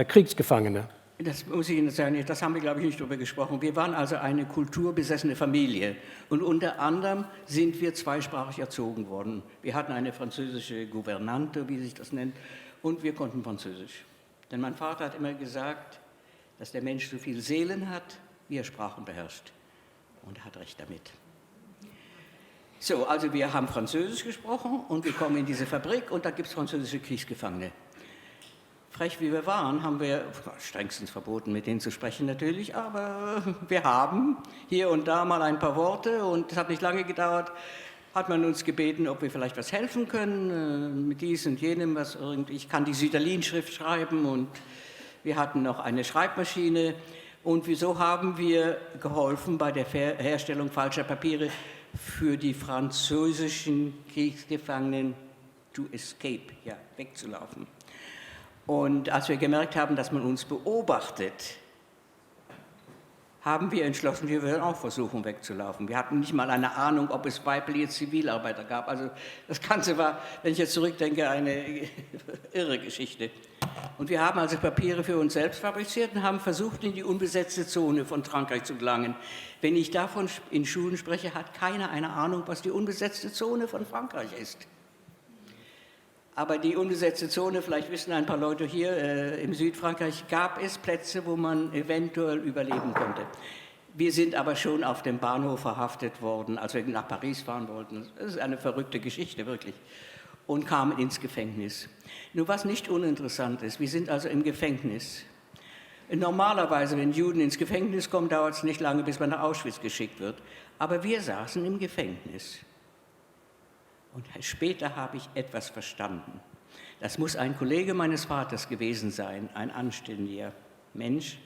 Kriegsgefangenen. Das muss ich Ihnen sagen, das haben wir, glaube ich, nicht darüber gesprochen. Wir waren also eine kulturbesessene Familie und unter anderem sind wir zweisprachig erzogen worden. Wir hatten eine französische Gouvernante, wie sich das nennt, und wir konnten Französisch. Denn mein Vater hat immer gesagt, dass der Mensch so viele Seelen hat, wie er Sprachen beherrscht. Und er hat recht damit. So, also wir haben Französisch gesprochen und wir kommen in diese Fabrik und da gibt es französische Kriegsgefangene. Frech wie wir waren, haben wir strengstens verboten, mit denen zu sprechen natürlich, aber wir haben hier und da mal ein paar Worte und es hat nicht lange gedauert, hat man uns gebeten, ob wir vielleicht was helfen können, mit dies und jenem, was irgendwie, ich kann die Süderlin-Schrift schreiben und wir hatten noch eine Schreibmaschine und wieso haben wir geholfen bei der Herstellung falscher Papiere für die französischen Kriegsgefangenen to escape, ja, wegzulaufen. Und als wir gemerkt haben, dass man uns beobachtet, haben wir entschlossen, wir werden auch versuchen wegzulaufen. Wir hatten nicht mal eine Ahnung, ob es weibliche Zivilarbeiter gab. Also das Ganze war, wenn ich jetzt zurückdenke, eine irre Geschichte. Und wir haben also Papiere für uns selbst fabriziert und haben versucht, in die unbesetzte Zone von Frankreich zu gelangen. Wenn ich davon in Schulen spreche, hat keiner eine Ahnung, was die unbesetzte Zone von Frankreich ist. Aber die unbesetzte Zone, vielleicht wissen ein paar Leute hier, im Südfrankreich gab es Plätze, wo man eventuell überleben konnte. Wir sind aber schon auf dem Bahnhof verhaftet worden, als wir nach Paris fahren wollten. Das ist eine verrückte Geschichte, wirklich. Und kamen ins Gefängnis. Nur was nicht uninteressant ist, wir sind also im Gefängnis. Normalerweise, wenn Juden ins Gefängnis kommen, dauert es nicht lange, bis man nach Auschwitz geschickt wird. Aber wir saßen im Gefängnis. Und später habe ich etwas verstanden. Das muss ein Kollege meines Vaters gewesen sein, ein anständiger Mensch,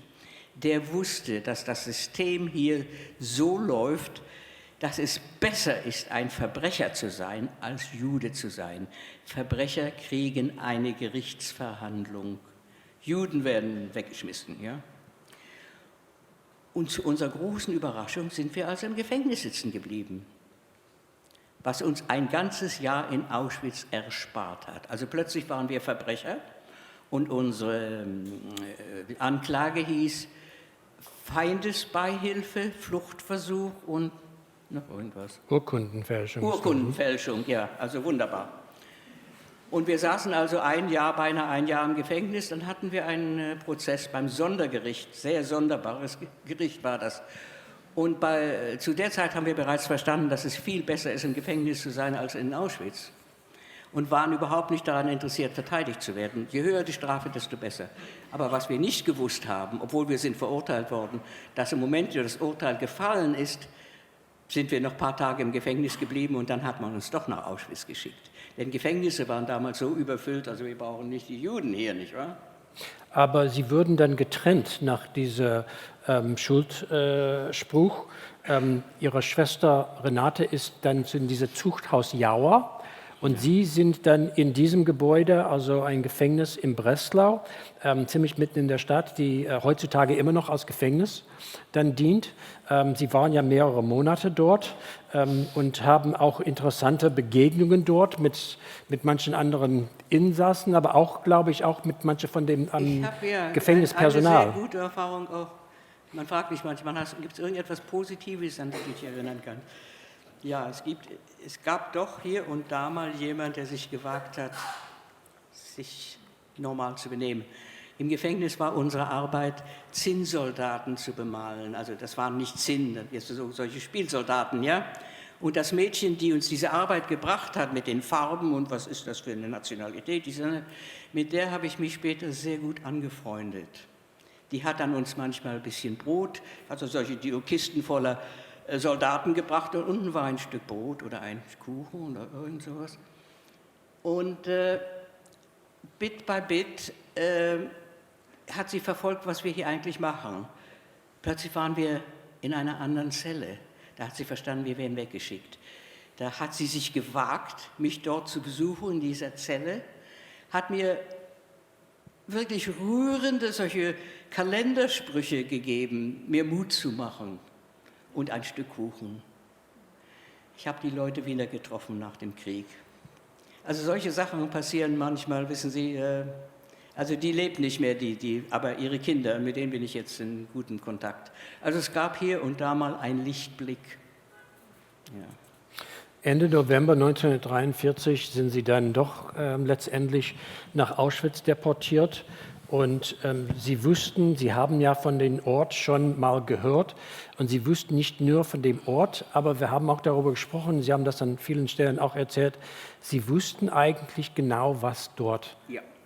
der wusste, dass das System hier so läuft, dass es besser ist, ein Verbrecher zu sein, als Jude zu sein. Verbrecher kriegen eine Gerichtsverhandlung. Juden werden weggeschmissen, ja. Und zu unserer großen Überraschung sind wir also im Gefängnis sitzen geblieben, was uns ein ganzes Jahr in Auschwitz erspart hat. Also plötzlich waren wir Verbrecher und unsere Anklage hieß Feindesbeihilfe, Fluchtversuch und noch irgendwas. Urkundenfälschung. Urkundenfälschung, ja, also wunderbar. Und wir saßen also beinahe ein Jahr im Gefängnis, dann hatten wir einen Prozess beim Sondergericht, sehr sonderbares Gericht war das. Und zu der Zeit haben wir bereits verstanden, dass es viel besser ist, im Gefängnis zu sein als in Auschwitz. Und waren überhaupt nicht daran interessiert, verteidigt zu werden. Je höher die Strafe, desto besser. Aber was wir nicht gewusst haben, obwohl wir sind verurteilt worden, dass im Moment, wo das Urteil gefallen ist, sind wir noch ein paar Tage im Gefängnis geblieben und dann hat man uns doch nach Auschwitz geschickt. Denn Gefängnisse waren damals so überfüllt, also wir brauchen nicht die Juden hier, nicht wahr? Aber Sie würden dann getrennt nach diesem Schuldspruch. Ihre Schwester Renate ist dann in diesem Zuchthaus Jauer. Und Sie sind dann in diesem Gebäude, also ein Gefängnis in Breslau, ziemlich mitten in der Stadt, die heutzutage immer noch als Gefängnis dann dient. Sie waren ja mehrere Monate dort und haben auch interessante Begegnungen dort mit manchen anderen Insassen, aber auch, glaube ich, auch mit manchen von dem Gefängnispersonal. Eine sehr gute Erfahrung auch. Man fragt mich manchmal, gibt es irgendetwas Positives, an das ich mich erinnern kann? Ja, es gab doch hier und da mal jemand, der sich gewagt hat, sich normal zu benehmen. Im Gefängnis war unsere Arbeit, Zinnsoldaten zu bemalen. Also das waren nicht Zinn, solche Spielsoldaten, ja. Und das Mädchen, die uns diese Arbeit gebracht hat mit den Farben und was ist das für eine Nationalität, mit der habe ich mich später sehr gut angefreundet. Die hat dann uns manchmal ein bisschen Brot, also solche Kisten voller Soldaten gebracht und unten war ein Stück Brot oder ein Kuchen oder irgend sowas. Und Bit by Bit hat sie verfolgt, was wir hier eigentlich machen. Plötzlich waren wir in einer anderen Zelle. Da hat sie verstanden, wir werden weggeschickt. Da hat sie sich gewagt, mich dort zu besuchen in dieser Zelle, hat mir wirklich rührende solche Kalendersprüche gegeben, mir Mut zu machen. Und ein Stück Kuchen. Ich habe die Leute wieder getroffen nach dem Krieg. Also solche Sachen passieren manchmal, wissen Sie, also die lebt nicht mehr, aber ihre Kinder, mit denen bin ich jetzt in gutem Kontakt. Also es gab hier und da mal einen Lichtblick. Ja. Ende November 1943 sind Sie dann doch letztendlich nach Auschwitz deportiert. Und Sie wussten, Sie haben ja von dem Ort schon mal gehört und Sie wussten nicht nur von dem Ort, aber wir haben auch darüber gesprochen, Sie haben das an vielen Stellen auch erzählt, Sie wussten eigentlich genau, was dort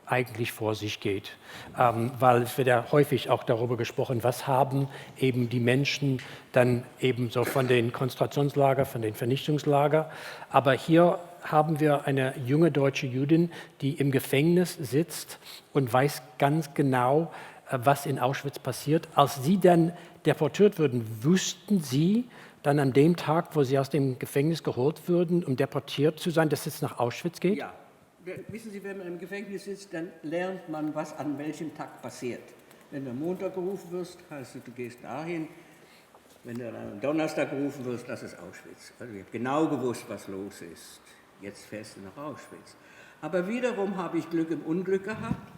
eigentlich vor sich geht. Weil es wird ja häufig auch darüber gesprochen, was haben eben die Menschen dann eben so von den Konzentrationslager, von den Vernichtungslager. Aber hier haben wir eine junge deutsche Jüdin, die im Gefängnis sitzt und weiß ganz genau, was in Auschwitz passiert. Als Sie dann deportiert wurden, wussten Sie dann an dem Tag, wo Sie aus dem Gefängnis geholt wurden, um deportiert zu sein, dass es nach Auschwitz geht? Ja. Wissen Sie, wenn man im Gefängnis sitzt, dann lernt man, was an welchem Tag passiert. Wenn du am Montag gerufen wirst, heißt es, du gehst dahin. Wenn du dann am Donnerstag gerufen wirst, das ist Auschwitz. Also ich habe genau gewusst, was los ist. Jetzt fährst du nach Auschwitz. Aber wiederum habe ich Glück im Unglück gehabt,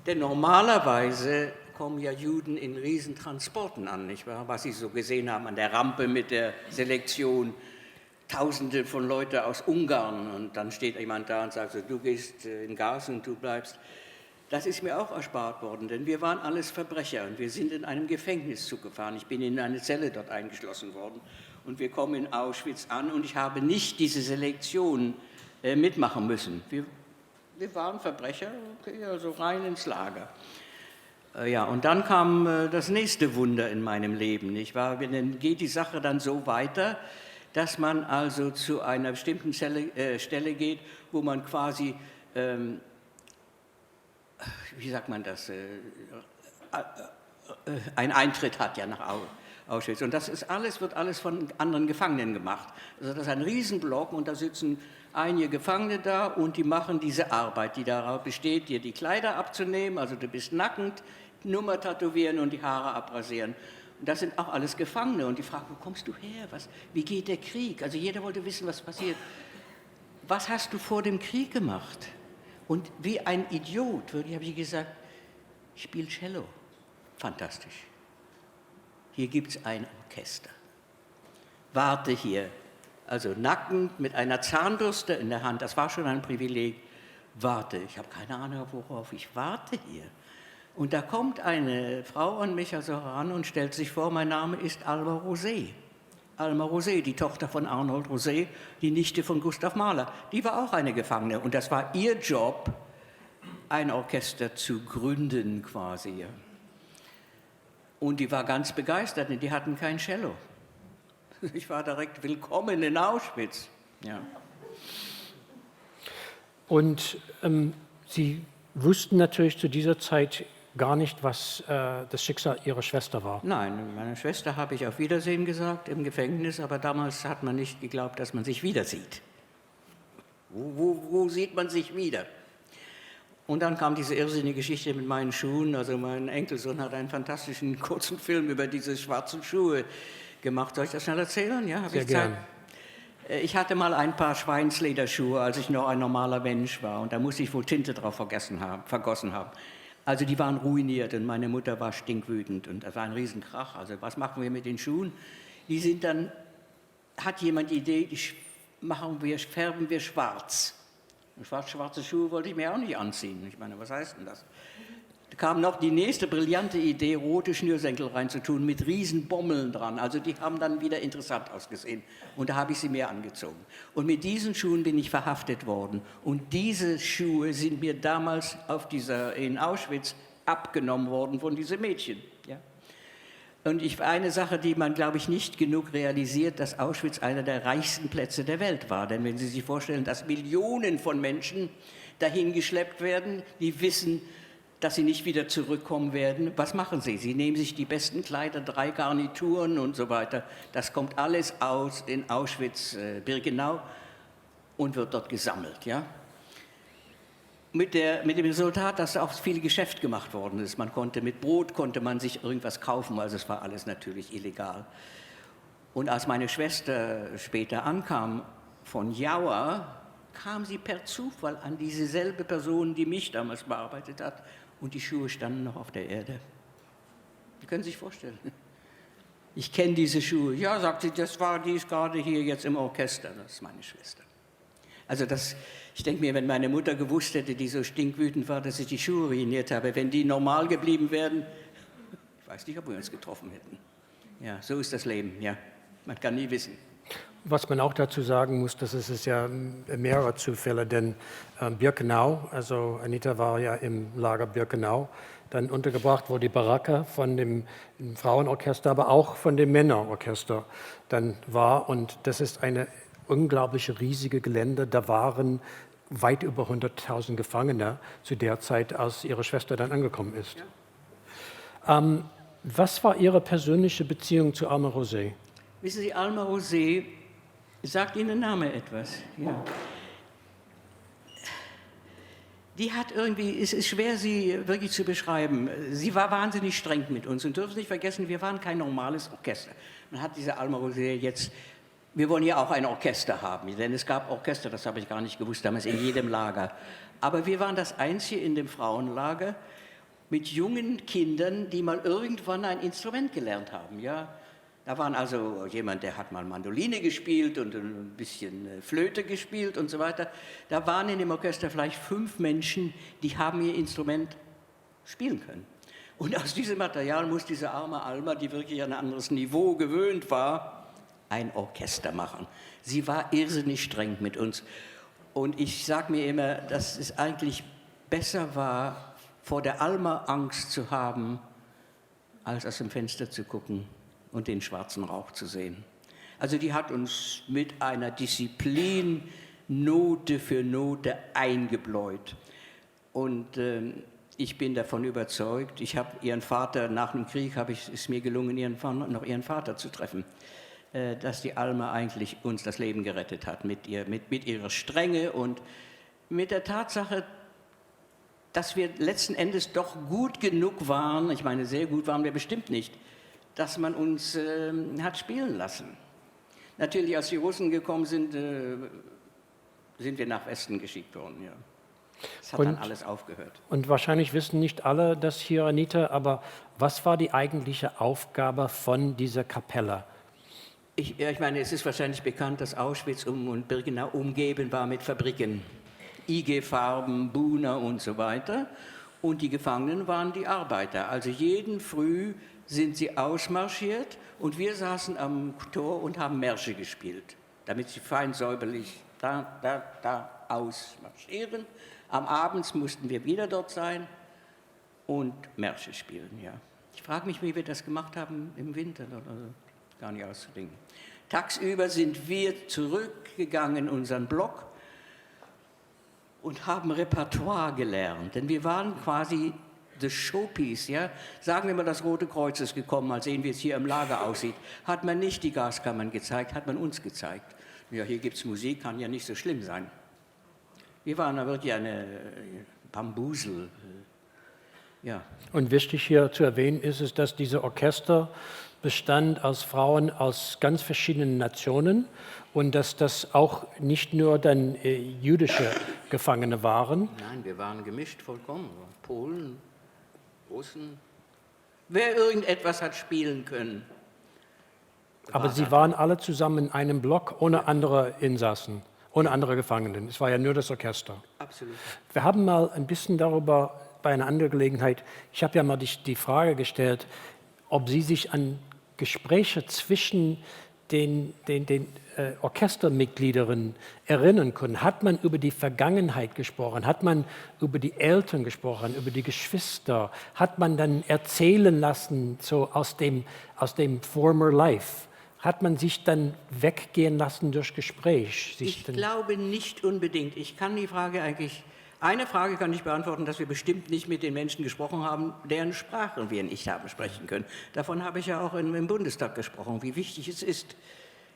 denn normalerweise kommen ja Juden in Riesentransporten an, nicht wahr? Was Sie so gesehen haben an der Rampe mit der Selektion, Tausende von Leuten aus Ungarn und dann steht jemand da und sagt so, du gehst in Gas und du bleibst. Das ist mir auch erspart worden, denn wir waren alles Verbrecher und wir sind in einem Gefängniszug gefahren. Ich bin in eine Zelle dort eingeschlossen worden und wir kommen in Auschwitz an und ich habe nicht diese Selektion mitmachen müssen. Wir waren Verbrecher, okay, also rein ins Lager. Ja, und dann kam das nächste Wunder in meinem Leben, nicht wahr? Dann geht die Sache dann so weiter, dass man also zu einer bestimmten Stelle geht, wo man quasi, wie sagt man das, einen Eintritt hat ja nach Auschwitz. Auschwitz. Und das ist alles, wird alles von anderen Gefangenen gemacht. Also das ist ein Riesenblock und da sitzen einige Gefangene da und die machen diese Arbeit, die darauf besteht, dir die Kleider abzunehmen, also du bist nackend, Nummer tätowieren und die Haare abrasieren. Und das sind auch alles Gefangene und die fragen, wo kommst du her? Wie geht der Krieg? Also jeder wollte wissen, was passiert. Was hast du vor dem Krieg gemacht? Und wie ein Idiot, habe ich gesagt, ich spiele Cello. Fantastisch. Hier gibt es ein Orchester. Warte hier. Also nackend mit einer Zahnbürste in der Hand, das war schon ein Privileg. Warte, ich habe keine Ahnung, worauf ich warte hier. Und da kommt eine Frau an mich also heran und stellt sich vor, mein Name ist Alma Rosé. Alma Rosé, die Tochter von Arnold Rosé, die Nichte von Gustav Mahler. Die war auch eine Gefangene und das war ihr Job, ein Orchester zu gründen quasi. Und die war ganz begeistert, denn die hatten kein Cello. Ich war direkt willkommen in Auschwitz. Ja. Und Sie wussten natürlich zu dieser Zeit gar nicht, was das Schicksal Ihrer Schwester war. Nein, meiner Schwester habe ich auf Wiedersehen gesagt im Gefängnis, aber damals hat man nicht geglaubt, dass man sich wieder sieht. Wo sieht man sich wieder? Und dann kam diese irrsinnige Geschichte mit meinen Schuhen. Also mein Enkelsohn hat einen fantastischen kurzen Film über diese schwarzen Schuhe gemacht. Soll ich das schnell erzählen? Ja, sehr gerne. Ich hatte mal ein paar Schweinslederschuhe, als ich noch ein normaler Mensch war. Und da musste ich wohl Tinte drauf vergossen haben. Also die waren ruiniert und meine Mutter war stinkwütend. Und das war ein Riesenkrach. Also was machen wir mit den Schuhen? Die sind dann, hat jemand die Idee, färben wir schwarz. Und schwarze Schuhe wollte ich mir auch nicht anziehen. Ich meine, was heißt denn das? Da kam noch die nächste brillante Idee, rote Schnürsenkel reinzutun mit riesen Bommeln dran. Also die haben dann wieder interessant ausgesehen. Und da habe ich sie mir angezogen. Und mit diesen Schuhen bin ich verhaftet worden. Und diese Schuhe sind mir damals in Auschwitz abgenommen worden von diesen Mädchen. Ja? Und eine Sache, die man, glaube ich, nicht genug realisiert, dass Auschwitz einer der reichsten Plätze der Welt war. Denn wenn Sie sich vorstellen, dass Millionen von Menschen dahin geschleppt werden, die wissen, dass sie nicht wieder zurückkommen werden, was machen sie? Sie nehmen sich die besten Kleider, 3 Garnituren und so weiter. Das kommt alles aus in Auschwitz-Birkenau und wird dort gesammelt. Ja? Mit dem Resultat, dass auch viel Geschäft gemacht worden ist. Mit Brot konnte man sich irgendwas kaufen, also es war alles natürlich illegal. Und als meine Schwester später ankam von Jauer, kam sie per Zufall an dieselbe Person, die mich damals bearbeitet hat, und die Schuhe standen noch auf der Erde. Sie können sich vorstellen. Ich kenne diese Schuhe. Ja, sagt sie, die ist gerade hier jetzt im Orchester. Das ist meine Schwester. Also ich denke mir, wenn meine Mutter gewusst hätte, die so stinkwütend war, dass ich die Schuhe ruiniert habe, wenn die normal geblieben wären, ich weiß nicht, ob wir uns getroffen hätten. Ja, so ist das Leben, ja. Man kann nie wissen. Was man auch dazu sagen muss, das ist ja mehrere Zufälle, denn Birkenau, also Anita war ja im Lager Birkenau, dann untergebracht, wo die Baracke von dem Frauenorchester, aber auch von dem Männerorchester dann war. Und das ist eine unglaubliche riesige Gelände. Da waren weit über 100.000 Gefangene zu der Zeit, als ihre Schwester dann angekommen ist. Ja. Was war Ihre persönliche Beziehung zu Alma Rosé? Wissen Sie, Alma Rosé, sagt Ihnen der Name etwas? Ja. Die hat irgendwie, es ist schwer, sie wirklich zu beschreiben. Sie war wahnsinnig streng mit uns und dürfen nicht vergessen, wir waren kein normales Orchester. Man hat diese Alma Rosé jetzt, wir wollen ja auch ein Orchester haben, denn es gab Orchester, das habe ich gar nicht gewusst, damals in jedem Lager. Aber wir waren das Einzige in dem Frauenlager mit jungen Kindern, die mal irgendwann ein Instrument gelernt haben, ja. Da war also jemand, der hat mal Mandoline gespielt und ein bisschen Flöte gespielt und so weiter. Da waren in dem Orchester vielleicht 5 Menschen, die haben ihr Instrument spielen können. Und aus diesem Material muss diese arme Alma, die wirklich an ein anderes Niveau gewöhnt war, ein Orchester machen. Sie war irrsinnig streng mit uns. Und ich sage mir immer, dass es eigentlich besser war, vor der Alma Angst zu haben, als aus dem Fenster zu gucken und den schwarzen Rauch zu sehen. Also die hat uns mit einer Disziplin Note für Note eingebläut. Und Ich bin davon überzeugt, ich habe Ihren Vater, nach dem Krieg ist mir gelungen, noch Ihren Vater zu treffen, dass die Alma eigentlich uns das Leben gerettet hat mit ihrer Strenge und mit der Tatsache, dass wir letzten Endes doch gut genug waren, ich meine, sehr gut waren wir bestimmt nicht, dass man uns hat spielen lassen. Natürlich, als die Russen gekommen sind, sind wir nach Westen geschickt worden, ja. Es hat dann alles aufgehört. Und wahrscheinlich wissen nicht alle das hier, Anita, aber was war die eigentliche Aufgabe von dieser Kapelle? Ich meine, es ist wahrscheinlich bekannt, dass Auschwitz und Birkenau umgeben war mit Fabriken. IG Farben, Buna und so weiter. Und die Gefangenen waren die Arbeiter. Also jeden Früh sind sie ausmarschiert und wir saßen am Tor und haben Märsche gespielt, damit sie fein säuberlich da ausmarschieren. Am Abend mussten wir wieder dort sein und Märsche spielen, ja. Ich frage mich, wie wir das gemacht haben im Winter, also gar nicht auszudenken. Tagsüber sind wir zurückgegangen in unseren Block und haben Repertoire gelernt, denn wir waren quasi the Showpiece, ja. Sagen wir mal, das Rote Kreuz ist gekommen, mal sehen, wie es hier im Lager aussieht. Hat man nicht die Gaskammern gezeigt, hat man uns gezeigt. Ja, hier gibt es Musik, kann ja nicht so schlimm sein. Wir waren da wirklich eine Bambusel. Ja. Und wichtig hier zu erwähnen ist es, dass diese Orchester bestand aus Frauen aus ganz verschiedenen Nationen und dass das auch nicht nur dann jüdische Gefangene waren. Nein, wir waren gemischt vollkommen. Polen, Russen. Wer irgendetwas hat spielen können. Aber sie waren alle zusammen in einem Block ohne andere Insassen, ohne andere Gefangenen. Es war ja nur das Orchester. Absolut. Wir haben mal ein bisschen darüber bei einer anderen Gelegenheit, ich habe ja mal die Frage gestellt, ob Sie sich an Gespräche zwischen den Orchestermitgliedern erinnern können. Hat man über die Vergangenheit gesprochen? Hat man über die Eltern gesprochen, über die Geschwister? Hat man dann erzählen lassen, so aus dem former life? Hat man sich dann weggehen lassen durch Gespräch? Ich glaube nicht unbedingt. Ich kann die Frage eigentlich, eine Frage kann ich beantworten, dass wir bestimmt nicht mit den Menschen gesprochen haben, deren Sprachen wir nicht haben sprechen können. Davon habe ich ja auch im Bundestag gesprochen, wie wichtig es ist.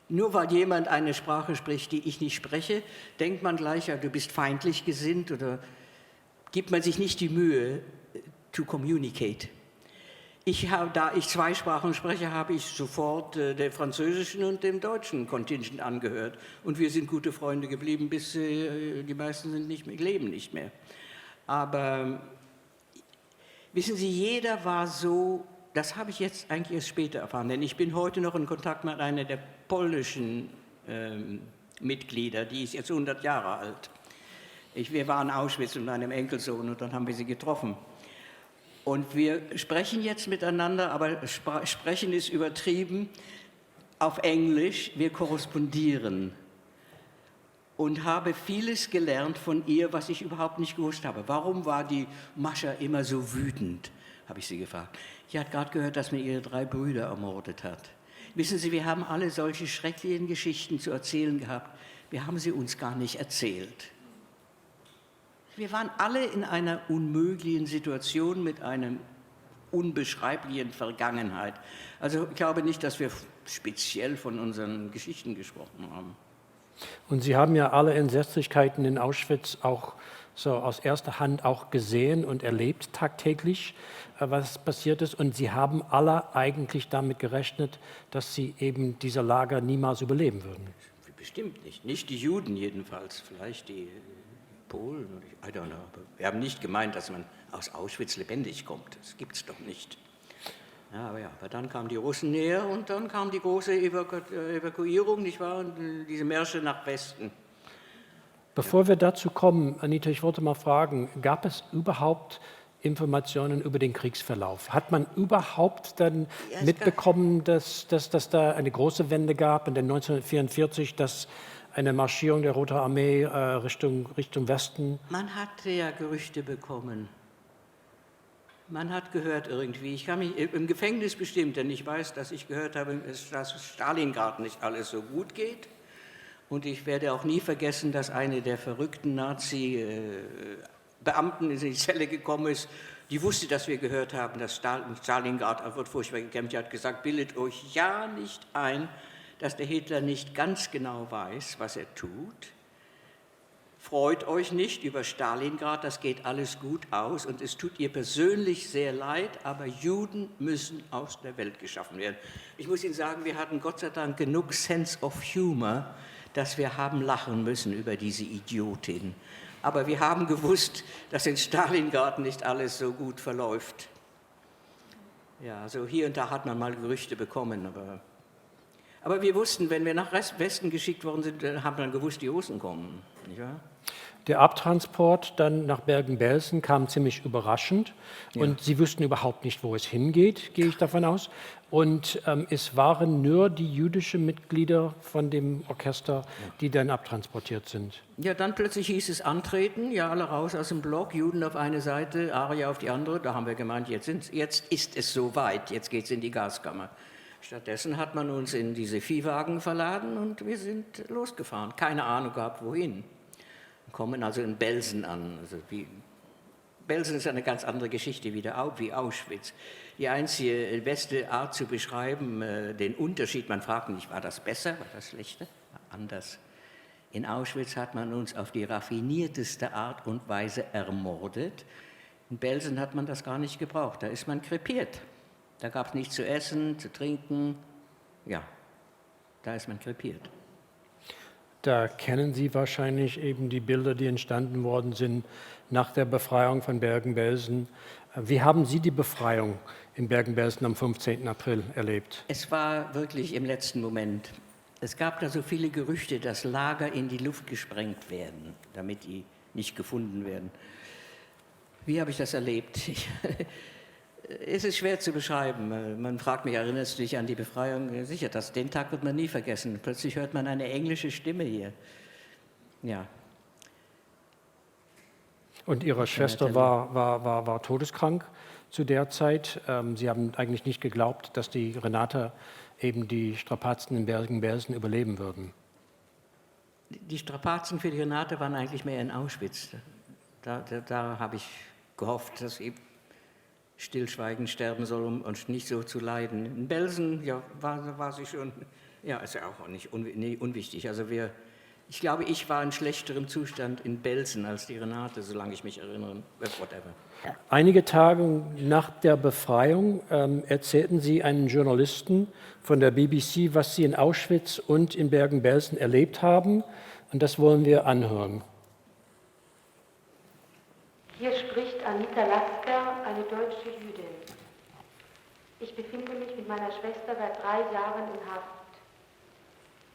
Nur weil jemand eine Sprache spricht, die ich nicht spreche, denkt man gleich, ja, du bist feindlich gesinnt oder gibt man sich nicht die Mühe, to communicate. Da ich zwei Sprachen spreche, habe ich sofort der französischen und dem deutschen Kontingent angehört. Und wir sind gute Freunde geblieben, bis die meisten leben nicht mehr. Aber wissen Sie, jeder war so, das habe ich jetzt eigentlich erst später erfahren, denn ich bin heute noch in Kontakt mit einer der polnischen Mitglieder, die ist jetzt 100 Jahre alt. Wir waren in Auschwitz mit meinem Enkelsohn und dann haben wir sie getroffen. Und wir sprechen jetzt miteinander, aber sprechen ist übertrieben, auf Englisch, wir korrespondieren. Und habe vieles gelernt von ihr, was ich überhaupt nicht gewusst habe. Warum war die Mascha immer so wütend, habe ich sie gefragt. Sie hat gerade gehört, dass man ihre 3 Brüder ermordet hat. Wissen Sie, wir haben alle solche schrecklichen Geschichten zu erzählen gehabt. Wir haben sie uns gar nicht erzählt. Wir waren alle in einer unmöglichen Situation mit einer unbeschreiblichen Vergangenheit. Also ich glaube nicht, dass wir speziell von unseren Geschichten gesprochen haben. Und Sie haben ja alle Entsetzlichkeiten in Auschwitz auch so aus erster Hand auch gesehen und erlebt tagtäglich, was passiert ist. Und Sie haben alle eigentlich damit gerechnet, dass Sie eben diese Lager niemals überleben würden. Bestimmt nicht. Nicht die Juden jedenfalls. Vielleicht die Polen, I don't know. Aber wir haben nicht gemeint, dass man aus Auschwitz lebendig kommt. Das gibt es doch nicht. Ja, aber dann kamen die Russen näher und dann kam die große Evakuierung, nicht wahr? Und diese Märsche nach Westen. Bevor wir dazu kommen, Anita, ich wollte mal fragen, gab es überhaupt Informationen über den Kriegsverlauf? Hat man überhaupt dann mitbekommen, dass da eine große Wende gab in den 1944, dass eine Marschierung der Roten Armee Richtung Westen? Man hatte ja Gerüchte bekommen. Man hat gehört irgendwie, ich kann mich im Gefängnis bestimmt, denn ich weiß, dass ich gehört habe, dass Stalingrad nicht alles so gut geht. Und ich werde auch nie vergessen, dass eine der verrückten Beamten in die Zelle gekommen ist, die wusste, dass wir gehört haben, dass Stalingrad wird furchtbar gekämpft. Die hat gesagt, bildet euch ja nicht ein, dass der Hitler nicht ganz genau weiß, was er tut. Freut euch nicht über Stalingrad, das geht alles gut aus und es tut ihr persönlich sehr leid, aber Juden müssen aus der Welt geschaffen werden. Ich muss Ihnen sagen, wir hatten Gott sei Dank genug Sense of Humor, dass wir haben lachen müssen über diese Idiotin. Aber wir haben gewusst, dass in Stalingrad nicht alles so gut verläuft. Ja, also hier und da hat man mal Gerüchte bekommen, aber wir wussten, wenn wir nach Westen geschickt worden sind, haben wir dann gewusst, die Russen kommen. Nicht wahr? Der Abtransport dann nach Bergen-Belsen kam ziemlich überraschend und Sie wussten überhaupt nicht, wo es hingeht, gehe ich davon aus. Und es waren nur die jüdischen Mitglieder von dem Orchester, die dann abtransportiert sind. Ja, dann plötzlich hieß es antreten, ja, alle raus aus dem Block, Juden auf eine Seite, Arier auf die andere. Da haben wir gemeint, jetzt ist es soweit, jetzt geht es in die Gaskammer. Stattdessen hat man uns in diese Viehwagen verladen und wir sind losgefahren. Keine Ahnung gehabt, wohin. Kommen also in Belsen an. Also Belsen ist eine ganz andere Geschichte wie Auschwitz. Die einzige beste Art zu beschreiben, den Unterschied, man fragt nicht, war das besser, war das schlechter? Anders. In Auschwitz hat man uns auf die raffinierteste Art und Weise ermordet. In Belsen hat man das gar nicht gebraucht, da ist man krepiert. Da gab es nichts zu essen, zu trinken, ja, da ist man krepiert. Da kennen Sie wahrscheinlich eben die Bilder, die entstanden worden sind nach der Befreiung von Bergen-Belsen. Wie haben Sie die Befreiung in Bergen-Belsen am 15. April erlebt? Es war wirklich im letzten Moment. Es gab da so viele Gerüchte, dass Lager in die Luft gesprengt werden, damit die nicht gefunden werden. Wie habe ich das erlebt? Es ist schwer zu beschreiben. Man fragt mich, erinnerst du dich an die Befreiung? Sicher, den Tag wird man nie vergessen. Plötzlich hört man eine englische Stimme hier. Ja. Und Ihre Schwester war todeskrank zu der Zeit. Sie haben eigentlich nicht geglaubt, dass die Renate eben die Strapazen in Bergen-Belsen überleben würden. Die Strapazen für die Renate waren eigentlich mehr in Auschwitz. Da habe ich gehofft, dass sie stillschweigend sterben soll, um uns nicht so zu leiden. In Belsen, ja, war sie schon, ja, ist ja auch nicht unwichtig. Also ich glaube, ich war in schlechterem Zustand in Belsen als die Renate, solange ich mich erinnere, whatever. Einige Tage nach der Befreiung erzählten Sie einem Journalisten von der BBC, was Sie in Auschwitz und in Bergen-Belsen erlebt haben. Und das wollen wir anhören. Hier spricht Anita Lasker, eine deutsche Jüdin. Ich befinde mich mit meiner Schwester seit 3 Jahren in Haft.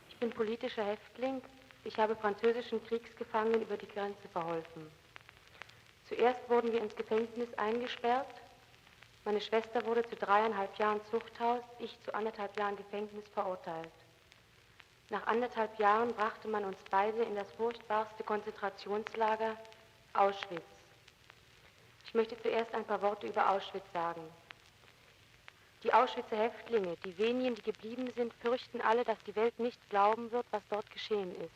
Ich bin politischer Häftling. Ich habe französischen Kriegsgefangenen über die Grenze verholfen. Zuerst wurden wir ins Gefängnis eingesperrt. Meine Schwester wurde zu 3,5 Jahren Zuchthaus, ich zu 1,5 Jahren Gefängnis verurteilt. Nach 1,5 Jahren brachte man uns beide in das furchtbarste Konzentrationslager, Auschwitz. Ich möchte zuerst ein paar Worte über Auschwitz sagen. Die Auschwitzer Häftlinge, die wenigen, die geblieben sind, fürchten alle, dass die Welt nicht glauben wird, was dort geschehen ist.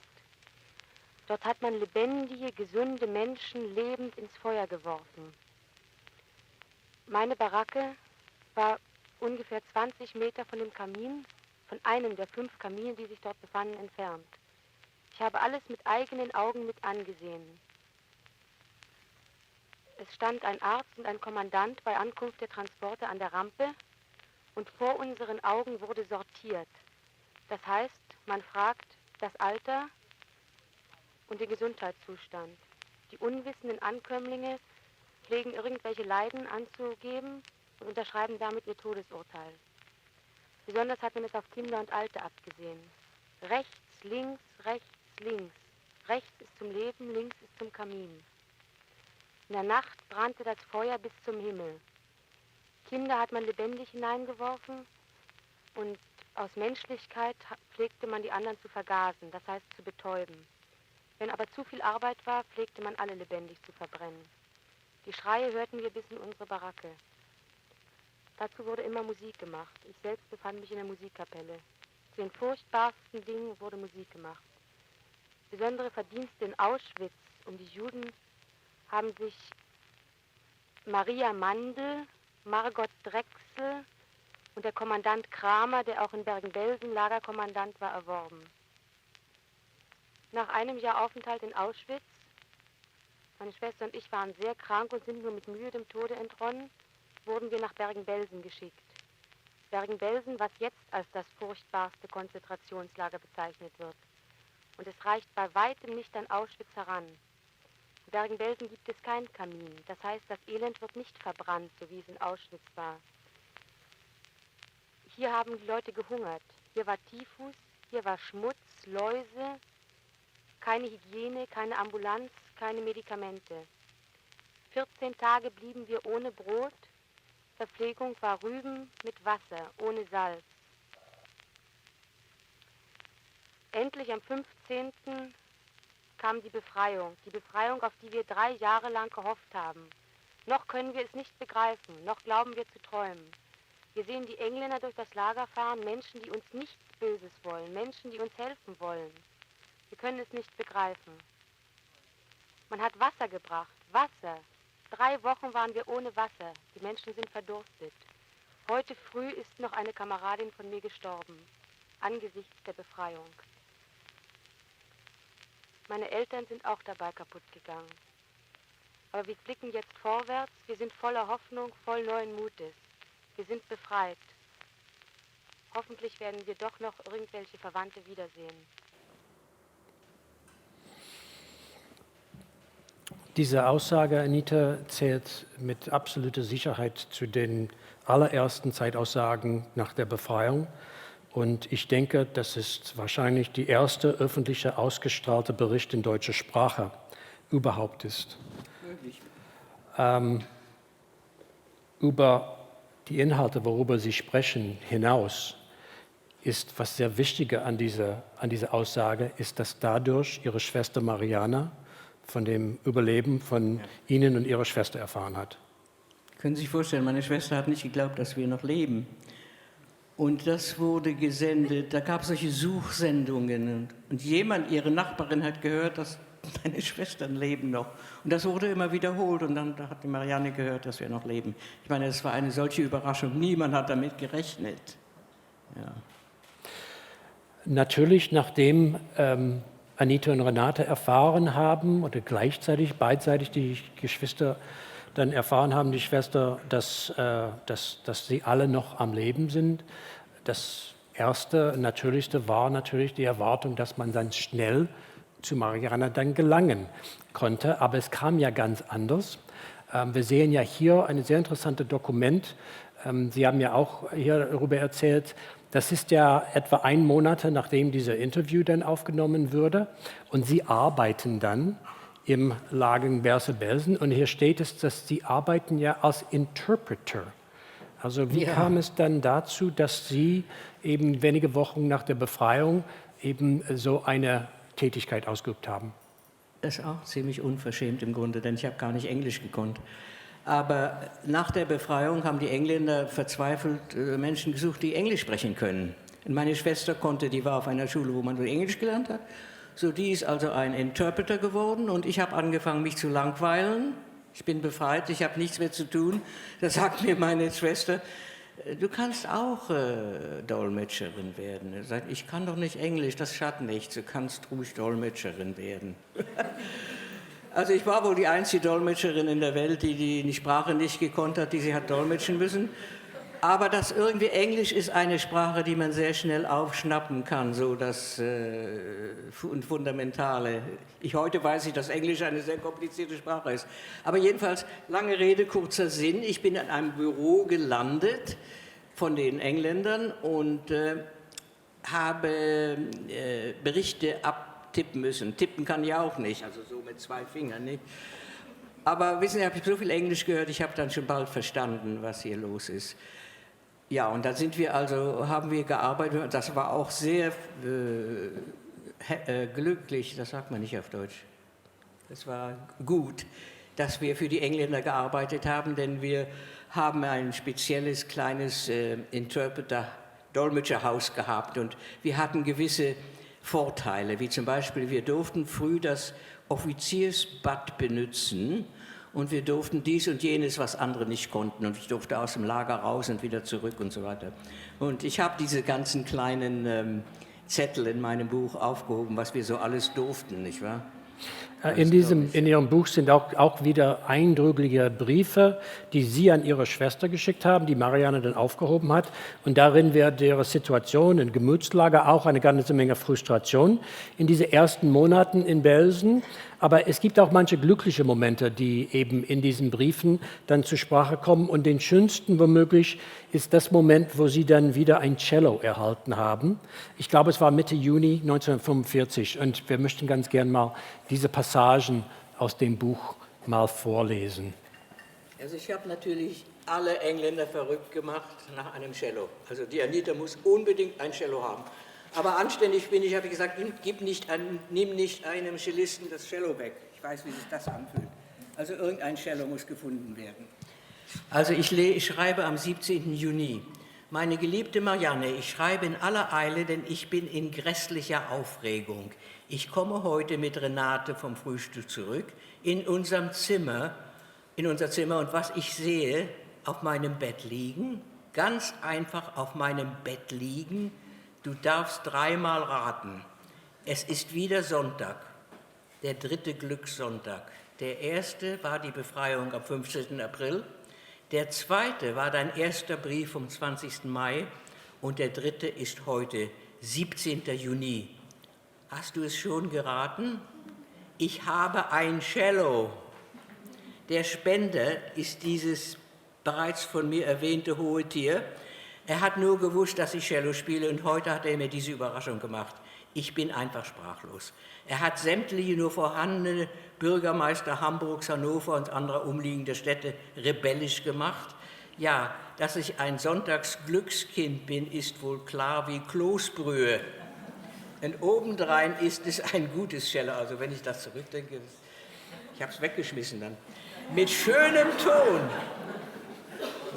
Dort hat man lebendige, gesunde Menschen lebend ins Feuer geworfen. Meine Baracke war ungefähr 20 Meter von dem Kamin, von einem der 5 Kamine, die sich dort befanden, entfernt. Ich habe alles mit eigenen Augen mit angesehen. Es stand ein Arzt und ein Kommandant bei Ankunft der Transporte an der Rampe und vor unseren Augen wurde sortiert. Das heißt, man fragt das Alter und den Gesundheitszustand. Die unwissenden Ankömmlinge pflegen irgendwelche Leiden anzugeben und unterschreiben damit ihr Todesurteil. Besonders hat man es auf Kinder und Alte abgesehen. Rechts, links, rechts, links. Rechts ist zum Leben, links ist zum Kamin. In der Nacht brannte das Feuer bis zum Himmel. Kinder hat man lebendig hineingeworfen und aus Menschlichkeit pflegte man die anderen zu vergasen, das heißt zu betäuben. Wenn aber zu viel Arbeit war, pflegte man alle lebendig zu verbrennen. Die Schreie hörten wir bis in unsere Baracke. Dazu wurde immer Musik gemacht. Ich selbst befand mich in der Musikkapelle. Zu den furchtbarsten Dingen wurde Musik gemacht. Besondere Verdienste in Auschwitz um die Juden haben sich Maria Mandl, Margot Drechsel und der Kommandant Kramer, der auch in Bergen-Belsen Lagerkommandant war, erworben. Nach einem Jahr Aufenthalt in Auschwitz, meine Schwester und ich waren sehr krank und sind nur mit Mühe dem Tode entronnen, wurden wir nach Bergen-Belsen geschickt. Bergen-Belsen, was jetzt als das furchtbarste Konzentrationslager bezeichnet wird. Und es reicht bei weitem nicht an Auschwitz heran. In Bergen-Belsen gibt es keinen Kamin. Das heißt, das Elend wird nicht verbrannt, so wie es in Auschwitz war. Hier haben die Leute gehungert. Hier war Typhus, hier war Schmutz, Läuse, keine Hygiene, keine Ambulanz, keine Medikamente. 14 Tage blieben wir ohne Brot. Verpflegung war Rüben mit Wasser, ohne Salz. Endlich am 15. kam die Befreiung, auf die wir 3 Jahre lang gehofft haben. Noch können wir es nicht begreifen, noch glauben wir zu träumen. Wir sehen die Engländer durch das Lager fahren, Menschen, die uns nichts Böses wollen, Menschen, die uns helfen wollen. Wir können es nicht begreifen. Man hat Wasser gebracht, Wasser. 3 Wochen waren wir ohne Wasser. Die Menschen sind verdurstet. Heute früh ist noch eine Kameradin von mir gestorben, angesichts der Befreiung. Meine Eltern sind auch dabei kaputt gegangen. Aber wir blicken jetzt vorwärts, wir sind voller Hoffnung, voll neuen Mutes. Wir sind befreit. Hoffentlich werden wir doch noch irgendwelche Verwandte wiedersehen. Diese Aussage, Anita, zählt mit absoluter Sicherheit zu den allerersten Zeitaussagen nach der Befreiung. Und ich denke, das ist wahrscheinlich die erste öffentliche ausgestrahlte Bericht in deutscher Sprache überhaupt ist. Über die Inhalte, worüber Sie sprechen, hinaus ist, was sehr Wichtige an dieser Aussage, ist, dass dadurch Ihre Schwester Mariana von dem Überleben von Ihnen und Ihrer Schwester erfahren hat. Können Sie sich vorstellen, meine Schwester hat nicht geglaubt, dass wir noch leben. Und das wurde gesendet, da gab es solche Suchsendungen. Und jemand, ihre Nachbarin, hat gehört, dass meine Schwestern leben noch. Und das wurde immer wiederholt. Und dann hat die Marianne gehört, dass wir noch leben. Ich meine, es war eine solche Überraschung. Niemand hat damit gerechnet. Ja. Natürlich, nachdem Anita und Renate erfahren haben, oder gleichzeitig, beidseitig die Geschwister dann erfahren haben, die Schwester, dass sie alle noch am Leben sind. Das Erste, Natürlichste war natürlich die Erwartung, dass man dann schnell zu Mariana dann gelangen konnte. Aber es kam ja ganz anders. Wir sehen ja hier ein sehr interessantes Dokument. Sie haben ja auch hier darüber erzählt. Das ist ja etwa 1 Monat, nachdem dieser Interview dann aufgenommen wurde. Und Sie arbeiten dann im Lager in Bergen-Belsen. Und hier steht es, dass Sie arbeiten ja als Interpreter. Also wie kam es dann dazu, dass Sie eben wenige Wochen nach der Befreiung eben so eine Tätigkeit ausgeübt haben? Das ist auch ziemlich unverschämt im Grunde, denn ich habe gar nicht Englisch gekonnt. Aber nach der Befreiung haben die Engländer verzweifelt Menschen gesucht, die Englisch sprechen können. Und meine Schwester die war auf einer Schule, wo man nur Englisch gelernt hat. So, die ist also ein Interpreter geworden und ich habe angefangen, mich zu langweilen. Ich bin befreit, ich habe nichts mehr zu tun. Da sagt mir meine Schwester, du kannst auch Dolmetscherin werden. Er sagt, ich kann doch nicht Englisch, das schadet nichts, du kannst ruhig Dolmetscherin werden. Also ich war wohl die einzige Dolmetscherin in der Welt, die Sprache nicht gekonnt hat, die sie hat dolmetschen müssen. Aber das irgendwie Englisch ist eine Sprache, die man sehr schnell aufschnappen kann, so das Fundamentale. Heute weiß ich, dass Englisch eine sehr komplizierte Sprache ist. Aber jedenfalls, lange Rede, kurzer Sinn. Ich bin in einem Büro gelandet von den Engländern und habe Berichte abtippen müssen. Tippen kann ich auch nicht, also so mit 2 Fingern nicht. Aber wissen Sie, ich habe so viel Englisch gehört, ich habe dann schon bald verstanden, was hier los ist. Ja, und dann haben wir gearbeitet, das war auch sehr glücklich, das sagt man nicht auf Deutsch. Es war gut, dass wir für die Engländer gearbeitet haben, denn wir haben ein spezielles kleines Dolmetscherhaus gehabt und wir hatten gewisse Vorteile, wie zum Beispiel, wir durften früh das Offiziersbad benutzen und wir durften dies und jenes, was andere nicht konnten. Und ich durfte aus dem Lager raus und wieder zurück und so weiter. Und ich habe diese ganzen kleinen Zettel in meinem Buch aufgehoben, was wir so alles durften, nicht wahr? In Ihrem Buch sind auch wieder eindrückliche Briefe, die Sie an Ihre Schwester geschickt haben, die Marianne dann aufgehoben hat. Und darin wird Ihre Situation und Gemütslage, auch eine ganze Menge Frustration in diese ersten Monaten in Belsen. Aber es gibt auch manche glückliche Momente, die eben in diesen Briefen dann zur Sprache kommen. Und den schönsten womöglich ist das Moment, wo Sie dann wieder ein Cello erhalten haben. Ich glaube, es war Mitte Juni 1945. Und wir möchten ganz gern mal diese Passagen aus dem Buch mal vorlesen. Also ich habe natürlich alle Engländer verrückt gemacht nach einem Cello. Also die Anita muss unbedingt ein Cello haben. Aber anständig bin ich, habe ich gesagt, nimm nicht einem Cellisten das Cello weg. Ich weiß, wie sich das anfühlt. Also irgendein Cello muss gefunden werden. Also ich schreibe am 17. Juni. Meine geliebte Marianne, ich schreibe in aller Eile, denn ich bin in grässlicher Aufregung. Ich komme heute mit Renate vom Frühstück zurück in unser Zimmer und was ich sehe, auf meinem Bett liegen, ganz einfach auf meinem Bett liegen. Du darfst dreimal raten. Es ist wieder Sonntag, der 3. Glückssonntag. Der erste war die Befreiung am 15. April, der zweite war dein erster Brief vom 20. Mai und der dritte ist heute, 17. Juni. Hast du es schon geraten? Ich habe ein Cello. Der Spender ist dieses bereits von mir erwähnte hohe Tier. Er hat nur gewusst, dass ich Cello spiele und heute hat er mir diese Überraschung gemacht. Ich bin einfach sprachlos. Er hat sämtliche nur vorhandene Bürgermeister Hamburgs, Hannover und anderer umliegender Städte rebellisch gemacht. Ja, dass ich ein Sonntagsglückskind bin, ist wohl klar wie Kloßbrühe. Und obendrein ist es ein gutes Cello. Also wenn ich das zurückdenke, ich habe es weggeschmissen dann. Mit schönem Ton.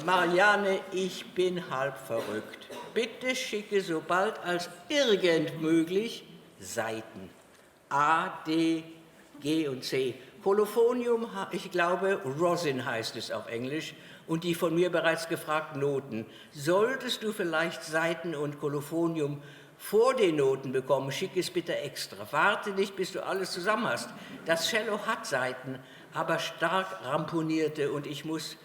Marianne, ich bin halb verrückt. Bitte schicke so bald als irgend möglich Seiten. A, D, G und C. Kolophonium, ich glaube, Rosin heißt es auf Englisch, und die von mir bereits gefragten Noten. Solltest du vielleicht Seiten und Kolophonium vor den Noten bekommen, schick es bitte extra. Warte nicht, bis du alles zusammen hast. Das Cello hat Seiten, aber stark ramponierte und ich muss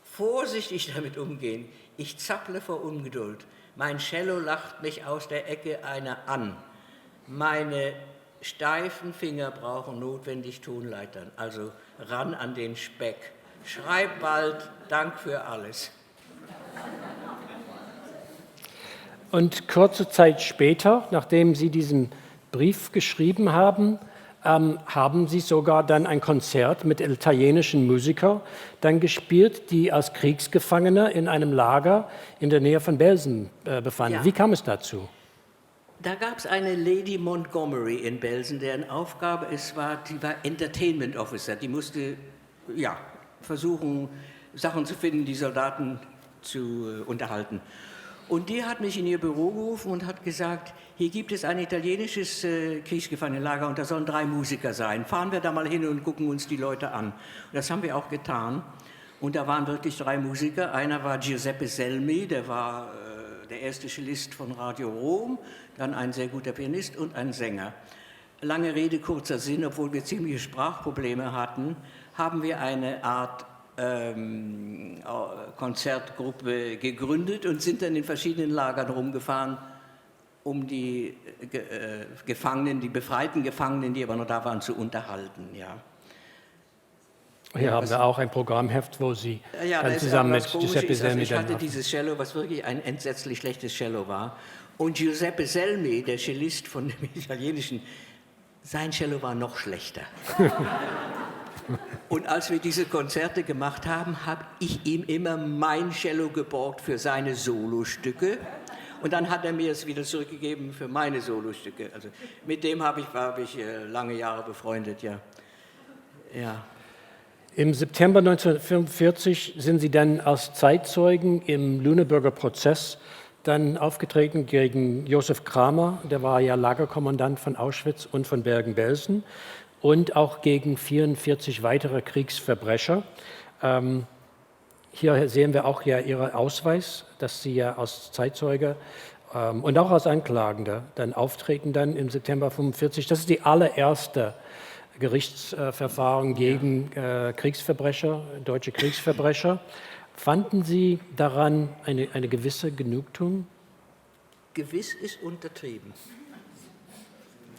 vorsichtig damit umgehen. Ich zapple vor Ungeduld. Mein Cello lacht mich aus der Ecke einer an. Meine steifen Finger brauchen notwendig Tonleitern, also ran an den Speck. Schreib bald, Dank für alles. Und kurze Zeit später, nachdem Sie diesen Brief geschrieben haben, haben Sie sogar dann ein Konzert mit italienischen Musikern dann gespielt, die als Kriegsgefangene in einem Lager in der Nähe von Belsen befanden. Ja. Wie kam es dazu? Da gab es eine Lady Montgomery in Belsen, deren Aufgabe es war, die war Entertainment Officer. Die musste versuchen, Sachen zu finden, die Soldaten zu unterhalten. Und die hat mich in ihr Büro gerufen und hat gesagt, hier gibt es ein italienisches Kriegsgefangenenlager und da sollen 3 Musiker sein. Fahren wir da mal hin und gucken uns die Leute an. Und das haben wir auch getan. Und da waren wirklich 3 Musiker. Einer war Giuseppe Selmi, der war der erste Cellist von Radio Rom, dann ein sehr guter Pianist und ein Sänger. Lange Rede, kurzer Sinn, obwohl wir ziemliche Sprachprobleme hatten, haben wir eine Art Konzertgruppe gegründet und sind dann in verschiedenen Lagern rumgefahren, um die Gefangenen, die befreiten Gefangenen, die aber noch da waren, zu unterhalten. Ja. Hier haben wir auch ein Programmheft, wo Sie dann zusammen mit Giuseppe Selmi Ich hatte dieses Cello, was wirklich ein entsetzlich schlechtes Cello war. Und Giuseppe Selmi, der Cellist von dem italienischen, sein Cello war noch schlechter. Und als wir diese Konzerte gemacht haben, habe ich ihm immer mein Cello geborgt für seine Solostücke. Und dann hat er mir es wieder zurückgegeben für meine Solostücke. Also mit dem war ich lange Jahre befreundet, ja. Im September 1945 sind Sie dann als Zeitzeugen im Lüneburger Prozess dann aufgetreten gegen Josef Kramer, der war ja Lagerkommandant von Auschwitz und von Bergen-Belsen. und auch gegen 44 weitere Kriegsverbrecher. Hier sehen wir auch ja Ihren Ausweis, dass Sie ja als Zeitzeuge und auch als Anklagender dann auftreten dann im September 45. Das ist die allererste Gerichtsverfahren gegen Kriegsverbrecher, deutsche Kriegsverbrecher. Fanden Sie daran eine gewisse Genugtuung? Gewiss ist untertrieben.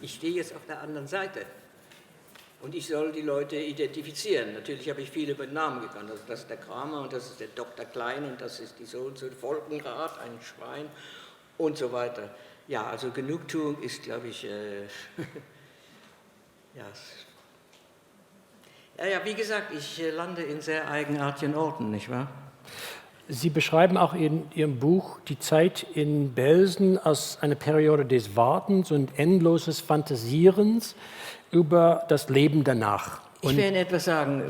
Ich stehe jetzt auf der anderen Seite und ich soll die Leute identifizieren. Natürlich habe ich viele mit Namen gekannt. Also das ist der Kramer und das ist der Dr. Klein und das ist die so und so Volkenrat, ein Schwein und so weiter. Ja, also Genugtuung ist, glaube ich, ja, wie gesagt, ich lande in sehr eigenartigen Orten, nicht wahr? Sie beschreiben auch in Ihrem Buch die Zeit in Belsen als eine Periode des Wartens und endloses Fantasierens über das Leben danach. Ich werde etwas sagen.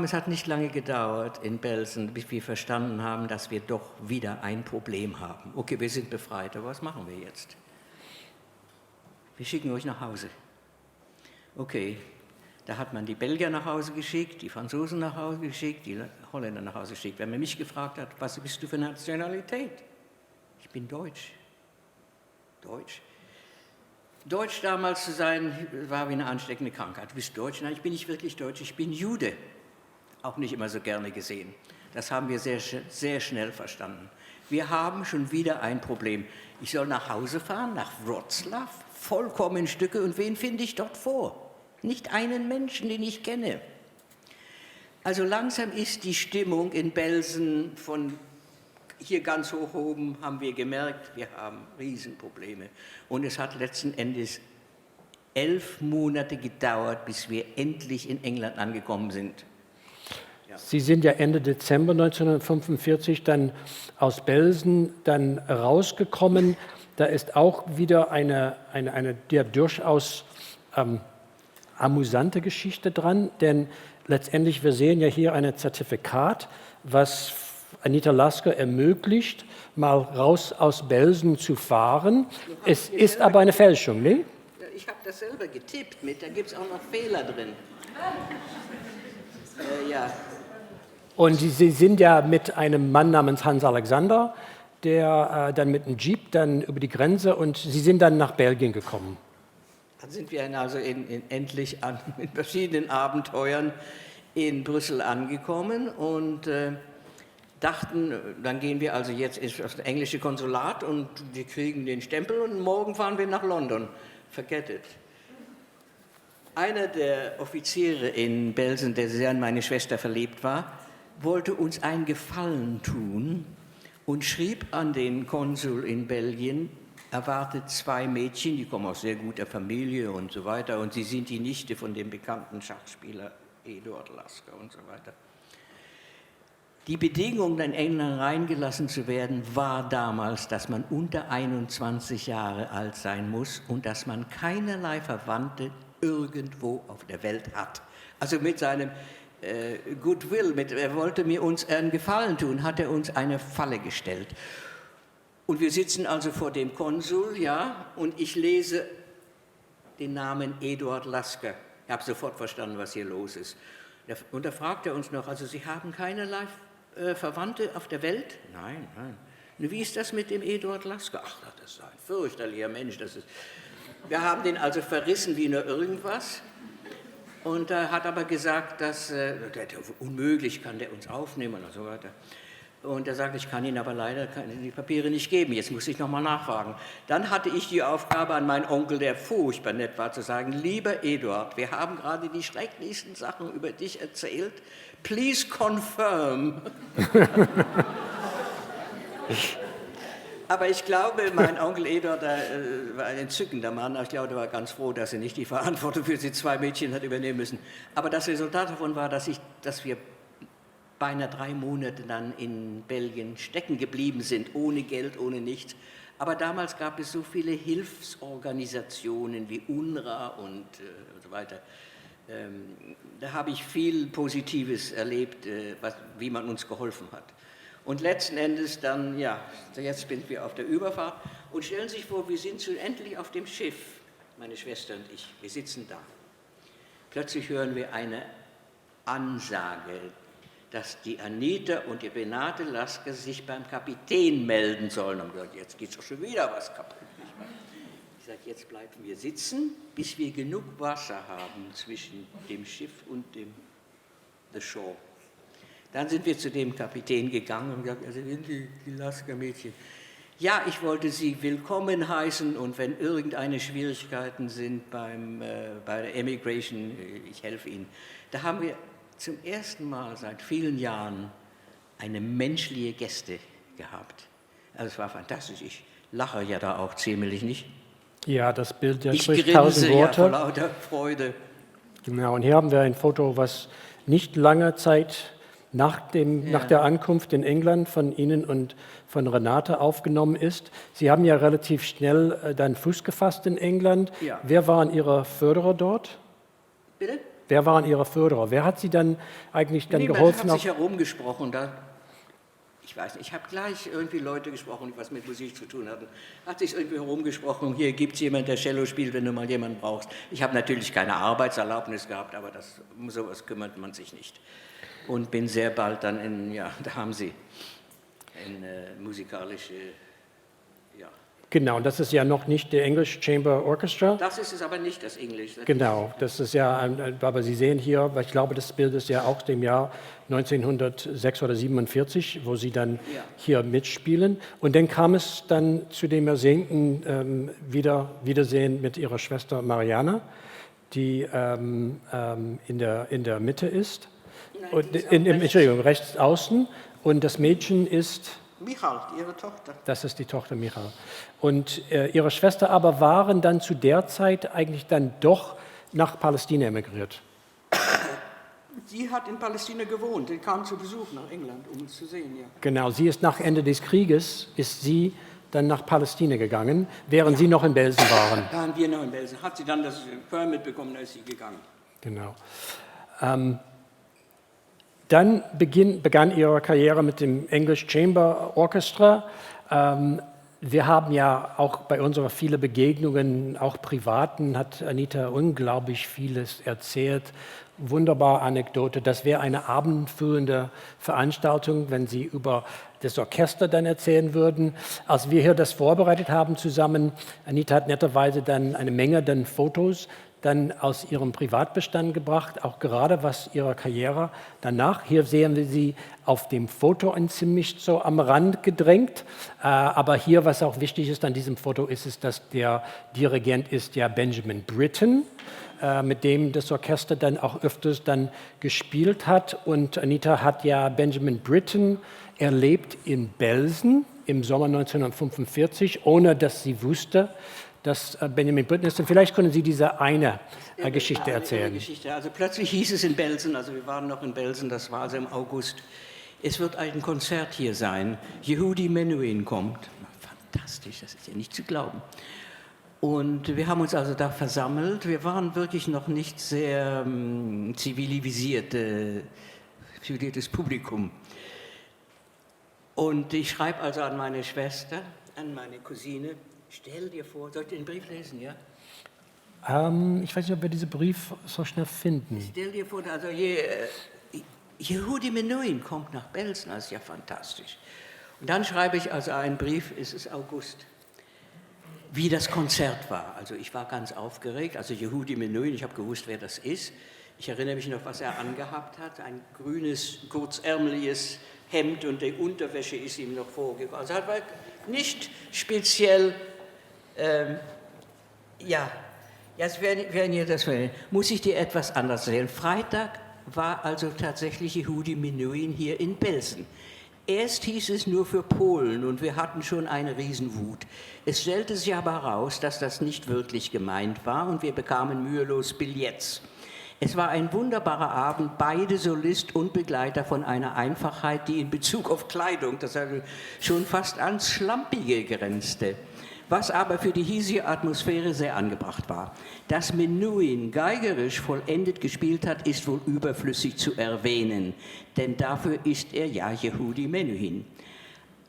Es hat nicht lange gedauert in Belsen, bis wir verstanden haben, dass wir doch wieder ein Problem haben. Okay, wir sind befreit, aber was machen wir jetzt? Wir schicken euch nach Hause. Okay, da hat man die Belgier nach Hause geschickt, die Franzosen nach Hause geschickt, die Holländer nach Hause geschickt. Wenn man mich gefragt hat, was bist du für Nationalität? Ich bin Deutsch. Deutsch. Deutsch damals zu sein, war wie eine ansteckende Krankheit. Du bist Deutsch? Nein, ich bin nicht wirklich Deutsch, ich bin Jude. Auch nicht immer so gerne gesehen. Das haben wir sehr, sehr schnell verstanden. Wir haben schon wieder ein Problem. Ich soll nach Hause fahren, nach Wroclaw, vollkommen in Stücke. Und wen finde ich dort vor? Nicht einen Menschen, den ich kenne. Also langsam ist die Stimmung in Belsen von hier ganz hoch oben, haben wir gemerkt, wir haben Riesenprobleme. Und es hat letzten Endes 11 Monate gedauert, bis wir endlich in England angekommen sind. Ja. Sie sind ja Ende Dezember 1945 dann aus Belsen dann rausgekommen. Da ist auch wieder eine ja, durchaus amüsante Geschichte dran, denn letztendlich, wir sehen ja hier ein Zertifikat, was Anita Lasker ermöglicht, mal raus aus Belsen zu fahren. Es ist aber eine Fälschung, ne? Ich habe das selber getippt da gibt es auch noch Fehler drin. Ja. Und Sie sind ja mit einem Mann namens Hans Alexander, der dann mit einem Jeep dann über die Grenze und Sie sind dann nach Belgien gekommen. Dann sind wir also endlich mit verschiedenen Abenteuern in Brüssel angekommen und dachten, dann gehen wir also jetzt aufs englische Konsulat und wir kriegen den Stempel und morgen fahren wir nach London. Forget it. Einer der Offiziere in Belsen, der sehr an meine Schwester verliebt war, wollte uns einen Gefallen tun und schrieb an den Konsul in Belgien, erwartet 2 Mädchen, die kommen aus sehr guter Familie und so weiter und sie sind die Nichte von dem bekannten Schachspieler Eduard Lasker und so weiter. Die Bedingung, in England reingelassen zu werden, war damals, dass man unter 21 Jahre alt sein muss und dass man keinerlei Verwandte irgendwo auf der Welt hat. Also mit seinem Goodwill, er wollte uns einen Gefallen tun, hat er uns eine Falle gestellt. Und wir sitzen also vor dem Konsul, ja, und ich lese den Namen Eduard Lasker. Ich habe sofort verstanden, was hier los ist. Und da fragt er uns noch, also Sie haben keinerlei Verwandte auf der Welt? Nein, nein. Und wie ist das mit dem Eduard Lasker? Ach, das ist ein fürchterlicher Mensch. Wir haben den also verrissen wie nur irgendwas. Und er hat aber gesagt, dass unmöglich kann der uns aufnehmen und so weiter. Und er sagt, ich kann Ihnen aber leider die Papiere nicht geben, jetzt muss ich nochmal nachfragen. Dann hatte ich die Aufgabe an meinen Onkel, der furchtbar nett war, zu sagen, lieber Eduard, wir haben gerade die schrecklichsten Sachen über dich erzählt, please confirm. Aber ich glaube, mein Onkel Eduard war ein entzückender Mann, ich glaube, er war ganz froh, dass er nicht die Verantwortung für die 2 Mädchen hat übernehmen müssen. Aber das Resultat davon war, dass wir beinahe 3 Monate dann in Belgien stecken geblieben sind, ohne Geld, ohne nichts. Aber damals gab es so viele Hilfsorganisationen wie UNRWA und so weiter. Da habe ich viel Positives erlebt, wie man uns geholfen hat. Und letzten Endes dann, ja, jetzt sind wir auf der Überfahrt und stellen Sie sich vor, wir sind endlich auf dem Schiff, meine Schwester und ich, wir sitzen da. Plötzlich hören wir eine Ansage, dass die Anita und die Renate Lasker sich beim Kapitän melden sollen. Und gesagt, jetzt geht doch schon wieder was kaputt. Nicht wahr? Ich sage, jetzt bleiben wir sitzen, bis wir genug Wasser haben zwischen dem Schiff und dem The Shore. Dann sind wir zu dem Kapitän gegangen und gesagt, also sind die Lasker-Mädchen. Ja, ich wollte Sie willkommen heißen und wenn irgendeine Schwierigkeiten sind bei der Emigration, ich helfe Ihnen. Da haben wir zum ersten Mal seit vielen Jahren eine menschliche Gäste gehabt. Also es war fantastisch. Ich lache ja da auch ziemlich, nicht? Ja, das Bild, Ich spricht grinse 1000 ja Worte. vor lauter Freude. Genau, und hier haben wir ein Foto, was nicht lange Zeit nach der Ankunft in England von Ihnen und von Renate aufgenommen ist. Sie haben ja relativ schnell dann Fuß gefasst in England. Ja. Wer waren Ihre Förderer dort? Bitte? Wer waren Ihre Förderer? Wer hat Sie dann eigentlich Niemand geholfen? hat sich herumgesprochen. Ich weiß nicht, ich habe gleich irgendwie Leute gesprochen, die was mit Musik zu tun hatten. Hat sich irgendwie herumgesprochen, hier gibt es jemanden, der Cello spielt, wenn du mal jemanden brauchst. Ich habe natürlich keine Arbeitserlaubnis gehabt, aber um sowas kümmert man sich nicht. Und bin sehr bald dann da haben Sie, musikalische, ja. Genau, und das ist ja noch nicht der English Chamber Orchestra. Das ist es aber nicht, das Englisch. Genau, das ist ja, aber Sie sehen hier, ich glaube, das Bild ist ja auch dem Jahr 1906 oder 47, wo Sie dann hier mitspielen. Und dann kam es dann zu dem ersehnten Wiedersehen mit Ihrer Schwester Mariana, die in der Mitte ist. Und Entschuldigung, rechts außen. Und das Mädchen ist... Michal, Ihre Tochter. Das ist die Tochter Michal. Und Ihre Schwester aber waren dann zu der Zeit eigentlich dann doch nach Palästina emigriert. Sie hat in Palästina gewohnt, sie kam zu Besuch nach England, um uns zu sehen, ja. Genau, sie ist nach Ende des Krieges, ist sie dann nach Palästina gegangen, während Sie noch in Belsen waren. Da waren wir noch in Belsen. Hat sie dann das Permit bekommen, da ist sie gegangen. Genau. Dann begann ihre Karriere mit dem English Chamber Orchestra. Wir haben ja auch bei unseren vielen Begegnungen, auch privaten, hat Anita unglaublich vieles erzählt. Wunderbare Anekdote. Das wäre eine abendfüllende Veranstaltung, wenn Sie über das Orchester dann erzählen würden. Als wir hier das vorbereitet haben zusammen, Anita hat netterweise dann eine Menge dann Fotos dann aus ihrem Privatbestand gebracht, auch gerade was ihrer Karriere danach. Hier sehen wir sie auf dem Foto ein ziemlich so am Rand gedrängt. Aber hier, was auch wichtig ist an diesem Foto, ist es, dass der Dirigent ist ja Benjamin Britten, mit dem das Orchester dann auch öfters dann gespielt hat. Und Anita hat ja Benjamin Britten erlebt in Belsen im Sommer 1945, ohne dass sie wusste, dass Benjamin Britten ist. Und vielleicht können Sie diese eine Geschichte erzählen. Eine Geschichte. Also plötzlich hieß es in Belsen, also wir waren noch in Belsen, das war also im August, es wird ein Konzert hier sein. Yehudi Menuhin kommt. Fantastisch, das ist ja nicht zu glauben. Und wir haben uns also da versammelt. Wir waren wirklich noch nicht sehr zivilisiiertes Publikum. Und ich schreibe also an meine Schwester, an meine Cousine, stell dir vor, soll ich den Brief lesen, ja? Ich weiß nicht, ob wir diesen Brief so schnell finden. Stell dir vor, also Yehudi Menuhin kommt nach Belsen, das ist ja fantastisch. Und dann schreibe ich also einen Brief, es ist August, wie das Konzert war. Also ich war ganz aufgeregt, also Yehudi Menuhin, ich habe gewusst, wer das ist. Ich erinnere mich noch, was er angehabt hat, ein grünes, kurzärmeliges Hemd und die Unterwäsche ist ihm noch vorgekommen. Also er war nicht speziell, jetzt werden ihr das verstehen. Muss ich dir etwas anderes erzählen? Freitag war also tatsächlich Yehudi Menuhin hier in Belsen. Erst hieß es nur für Polen und wir hatten schon eine Riesenwut. Es stellte sich aber heraus, dass das nicht wirklich gemeint war und wir bekamen mühelos Billets. Es war ein wunderbarer Abend, beide Solist und Begleiter von einer Einfachheit, die in Bezug auf Kleidung, das also schon fast ans Schlampige grenzte, was aber für die hiesige Atmosphäre sehr angebracht war. Dass Menuhin geigerisch vollendet gespielt hat, ist wohl überflüssig zu erwähnen, denn dafür ist er ja Yehudi Menuhin.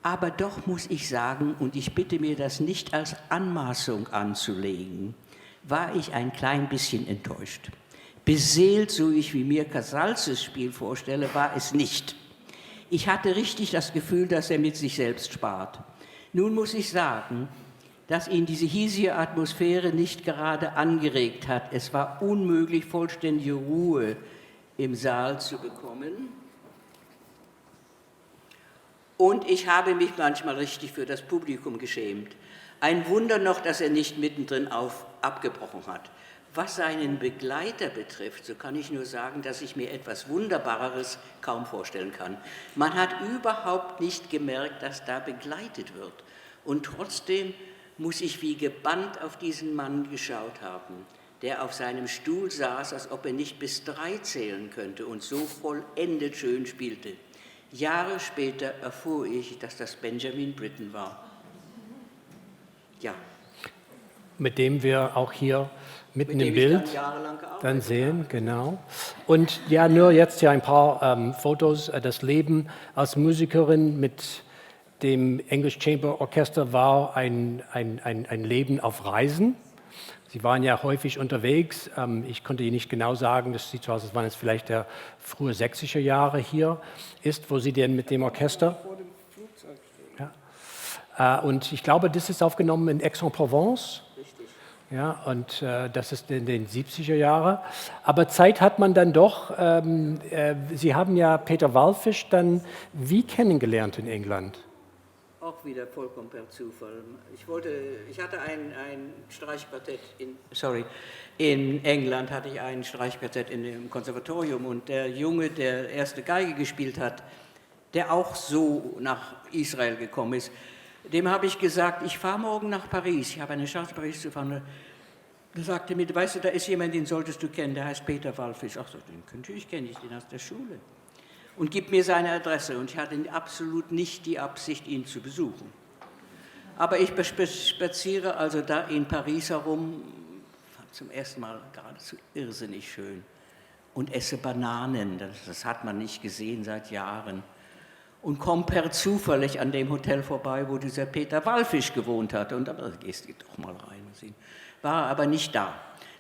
Aber doch muss ich sagen, und ich bitte mir das nicht als Anmaßung anzulegen, war ich ein klein bisschen enttäuscht. beseelt, so ich wie mir Casalses Spiel vorstelle, war es nicht. Ich hatte richtig das Gefühl, dass er mit sich selbst spart. Nun muss ich sagen, dass ihn diese hiesige Atmosphäre nicht gerade angeregt hat. Es war unmöglich, vollständige Ruhe im Saal zu bekommen. Und ich habe mich manchmal richtig für das Publikum geschämt. Ein Wunder noch, dass er nicht mittendrin abgebrochen hat. Was seinen Begleiter betrifft, so kann ich nur sagen, dass ich mir etwas Wunderbareres kaum vorstellen kann. Man hat überhaupt nicht gemerkt, dass da begleitet wird. Und trotzdem muss ich wie gebannt auf diesen Mann geschaut haben, der auf seinem Stuhl saß, als ob er nicht bis 3 zählen könnte und so vollendet schön spielte. Jahre später erfuhr ich, dass das Benjamin Britten war. Ja. Mit dem wir auch hier mitten im Bild dann sehen, genau. Und ja, nur jetzt ja ein paar Fotos. Das Leben als Musikerin mit dem English Chamber Orchester war ein Leben auf Reisen. Sie waren ja häufig unterwegs. Ich konnte Ihnen nicht genau sagen, das sieht so aus, als waren es vielleicht der frühe 60er Jahre hier ist, wo Sie denn mit dem Orchester... Ja. Und ich glaube, das ist aufgenommen in Aix-en-Provence. Richtig. Ja, und das ist in den 70er Jahren. Aber Zeit hat man dann doch. Sie haben ja Peter Wallfisch dann wie kennengelernt in England? Auch wieder vollkommen per Zufall. Ich hatte ein Streichquartett in England hatte ich ein Streichquartett in dem Konservatorium und der Junge, der erste Geige gespielt hat, der auch so nach Israel gekommen ist, dem habe ich gesagt, ich fahre morgen nach Paris, ich habe eine Chance, nach Paris zu fahren. Er sagte mir, weißt du, da ist jemand, den solltest du kennen, der heißt Peter Wallfisch. Ach so, natürlich kenne ich den aus der Schule. Und gib mir seine Adresse. Und ich hatte absolut nicht die Absicht, ihn zu besuchen. Aber ich spaziere also da in Paris herum, zum ersten Mal geradezu irrsinnig schön. Und esse Bananen, das hat man nicht gesehen seit Jahren. Und komme per zufällig an dem Hotel vorbei, wo dieser Peter Wallfisch gewohnt hatte. Und da gehst du doch mal rein. War aber nicht da.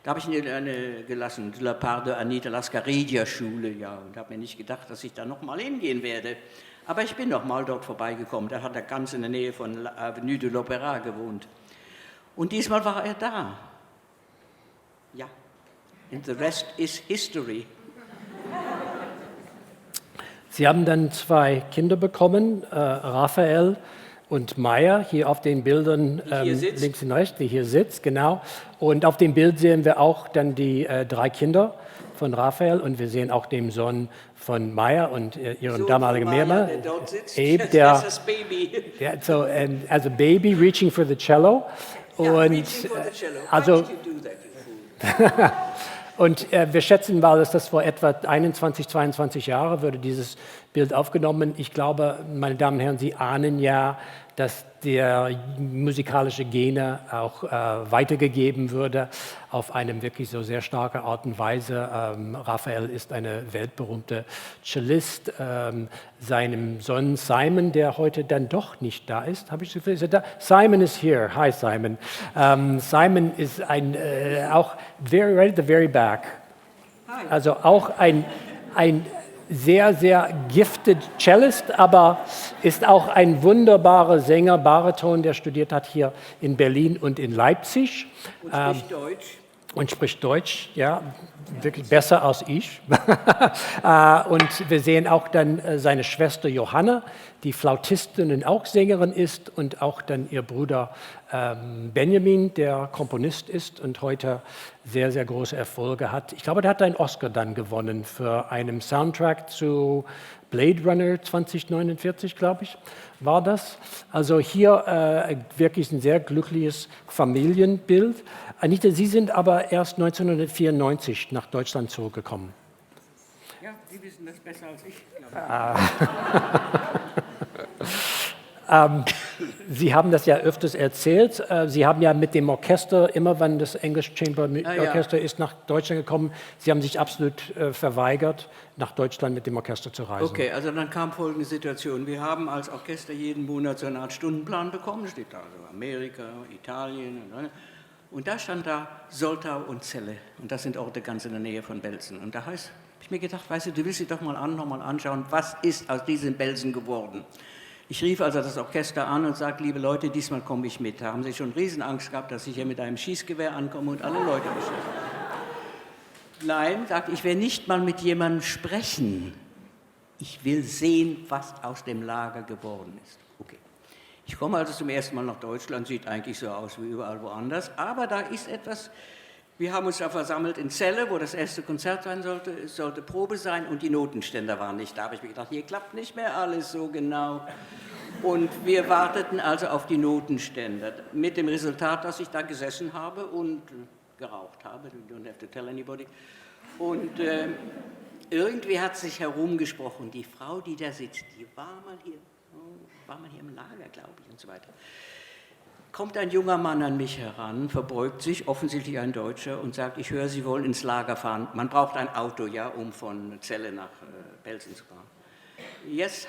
Da habe ich eine gelassen, de la part de Anita Lascaredia Schule, ja, und habe mir nicht gedacht, dass ich da noch mal hingehen werde. Aber ich bin noch mal dort vorbeigekommen. Da hat er ganz in der Nähe von Avenue de l'Opéra gewohnt. Und diesmal war er da. Ja. And the rest is history. Sie haben dann 2 Kinder bekommen, Raphael und Maya, hier auf den Bildern links und rechts, die hier sitzt, genau. Und auf dem Bild sehen wir auch dann die 3 Kinder von Raphael und wir sehen auch den Sohn von Maya und ihren damaligen Ehemann, Abe, das Baby. Ja, so, also Baby reaching for the cello. Und also und wir schätzen mal, dass das vor etwa 21, 22 Jahren wurde dieses Bild aufgenommen. Ich glaube, meine Damen und Herren, Sie ahnen ja, dass der musikalische Gene auch weitergegeben würde auf eine wirklich so sehr starke Art und Weise. Raphael ist eine weltberühmte Cellist. Seinem Sohn Simon, der heute dann doch nicht da ist, habe ich so viel, ist er da? Simon is here. Hi Simon. Simon ist auch right at the very back. Also auch ein sehr, sehr gifted Cellist, aber ist auch ein wunderbarer Sänger, Bariton, der studiert hat hier in Berlin und in Leipzig. Und spricht Deutsch. Und spricht Deutsch, ja, wirklich besser als ich. Und wir sehen auch dann seine Schwester Johanna, die Flautistin und auch Sängerin ist, und auch dann ihr Bruder Benjamin, der Komponist ist und heute sehr, sehr große Erfolge hat. Ich glaube, der hat einen Oscar dann gewonnen für einen Soundtrack zu Blade Runner 2049, glaube ich, war das. Also hier wirklich ein sehr glückliches Familienbild. Anita, Sie sind aber erst 1994 nach Deutschland zurückgekommen. Ja, Sie wissen das besser als ich, Sie haben das ja öfters erzählt. Sie haben ja mit dem Orchester, immer wenn das English Chamber Orchester ist nach Deutschland gekommen, Sie haben sich absolut verweigert, nach Deutschland mit dem Orchester zu reisen. Okay, also dann kam folgende Situation. Wir haben als Orchester jeden Monat so eine Art Stundenplan bekommen, steht da also Amerika, Italien. Und da stand da Soltau und Celle. Und das sind Orte ganz in der Nähe von Belsen. Und da habe ich mir gedacht, weißt du willst dir doch mal nochmal anschauen, was ist aus diesen Belsen geworden. Ich rief also das Orchester an und sagte, liebe Leute, diesmal komme ich mit. Da haben sie schon Riesenangst gehabt, dass ich hier mit einem Schießgewehr ankomme und alle Leute beschieße. Nein, sagte ich, will nicht mal mit jemandem sprechen. Ich will sehen, was aus dem Lager geworden ist. Okay. Ich komme also zum ersten Mal nach Deutschland, sieht eigentlich so aus wie überall woanders, aber da ist etwas, wir haben uns da versammelt in Celle, wo das erste Konzert sein sollte, es sollte Probe sein und die Notenständer waren nicht da. Da habe ich mir gedacht, hier klappt nicht mehr alles so genau. Und wir warteten also auf die Notenständer, mit dem Resultat, dass ich da gesessen habe und geraucht habe, you don't have to tell anybody. Und irgendwie hat sich herumgesprochen, die Frau, die da sitzt, die war mal hier im Lager, glaube ich, und so weiter. Kommt ein junger Mann an mich heran, verbeugt sich, offensichtlich ein Deutscher, und sagt, ich höre, Sie wollen ins Lager fahren. Man braucht ein Auto, ja, um von Celle nach Belsen zu fahren. Jetzt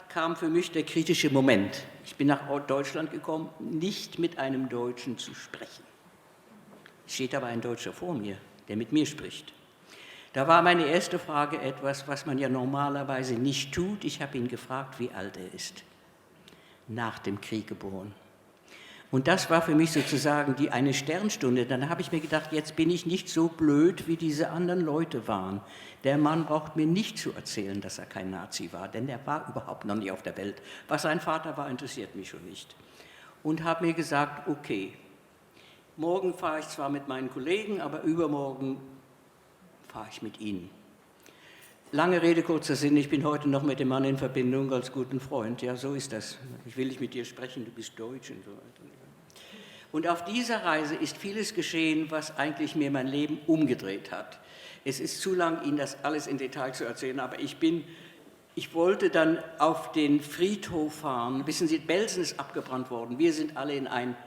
kam für mich der kritische Moment. Ich bin nach Deutschland gekommen, nicht mit einem Deutschen zu sprechen. Es steht aber ein Deutscher vor mir, der mit mir spricht. Da war meine erste Frage etwas, was man ja normalerweise nicht tut. Ich habe ihn gefragt, wie alt er ist. Nach dem Krieg geboren. Und das war für mich sozusagen eine Sternstunde. Dann habe ich mir gedacht, jetzt bin ich nicht so blöd, wie diese anderen Leute waren. Der Mann braucht mir nicht zu erzählen, dass er kein Nazi war, denn er war überhaupt noch nicht auf der Welt. Was sein Vater war, interessiert mich schon nicht. Und habe mir gesagt, okay, morgen fahre ich zwar mit meinen Kollegen, aber übermorgen fahre ich mit Ihnen. Lange Rede, kurzer Sinn, ich bin heute noch mit dem Mann in Verbindung als guten Freund. Ja, so ist das. Ich will nicht mit dir sprechen, du bist Deutsch und so weiter. Und auf dieser Reise ist vieles geschehen, was eigentlich mir mein Leben umgedreht hat. Es ist zu lang, Ihnen das alles in Detail zu erzählen, aber ich wollte dann auf den Friedhof fahren. Wissen Sie, Belsen ist abgebrannt worden. Wir sind alle in ein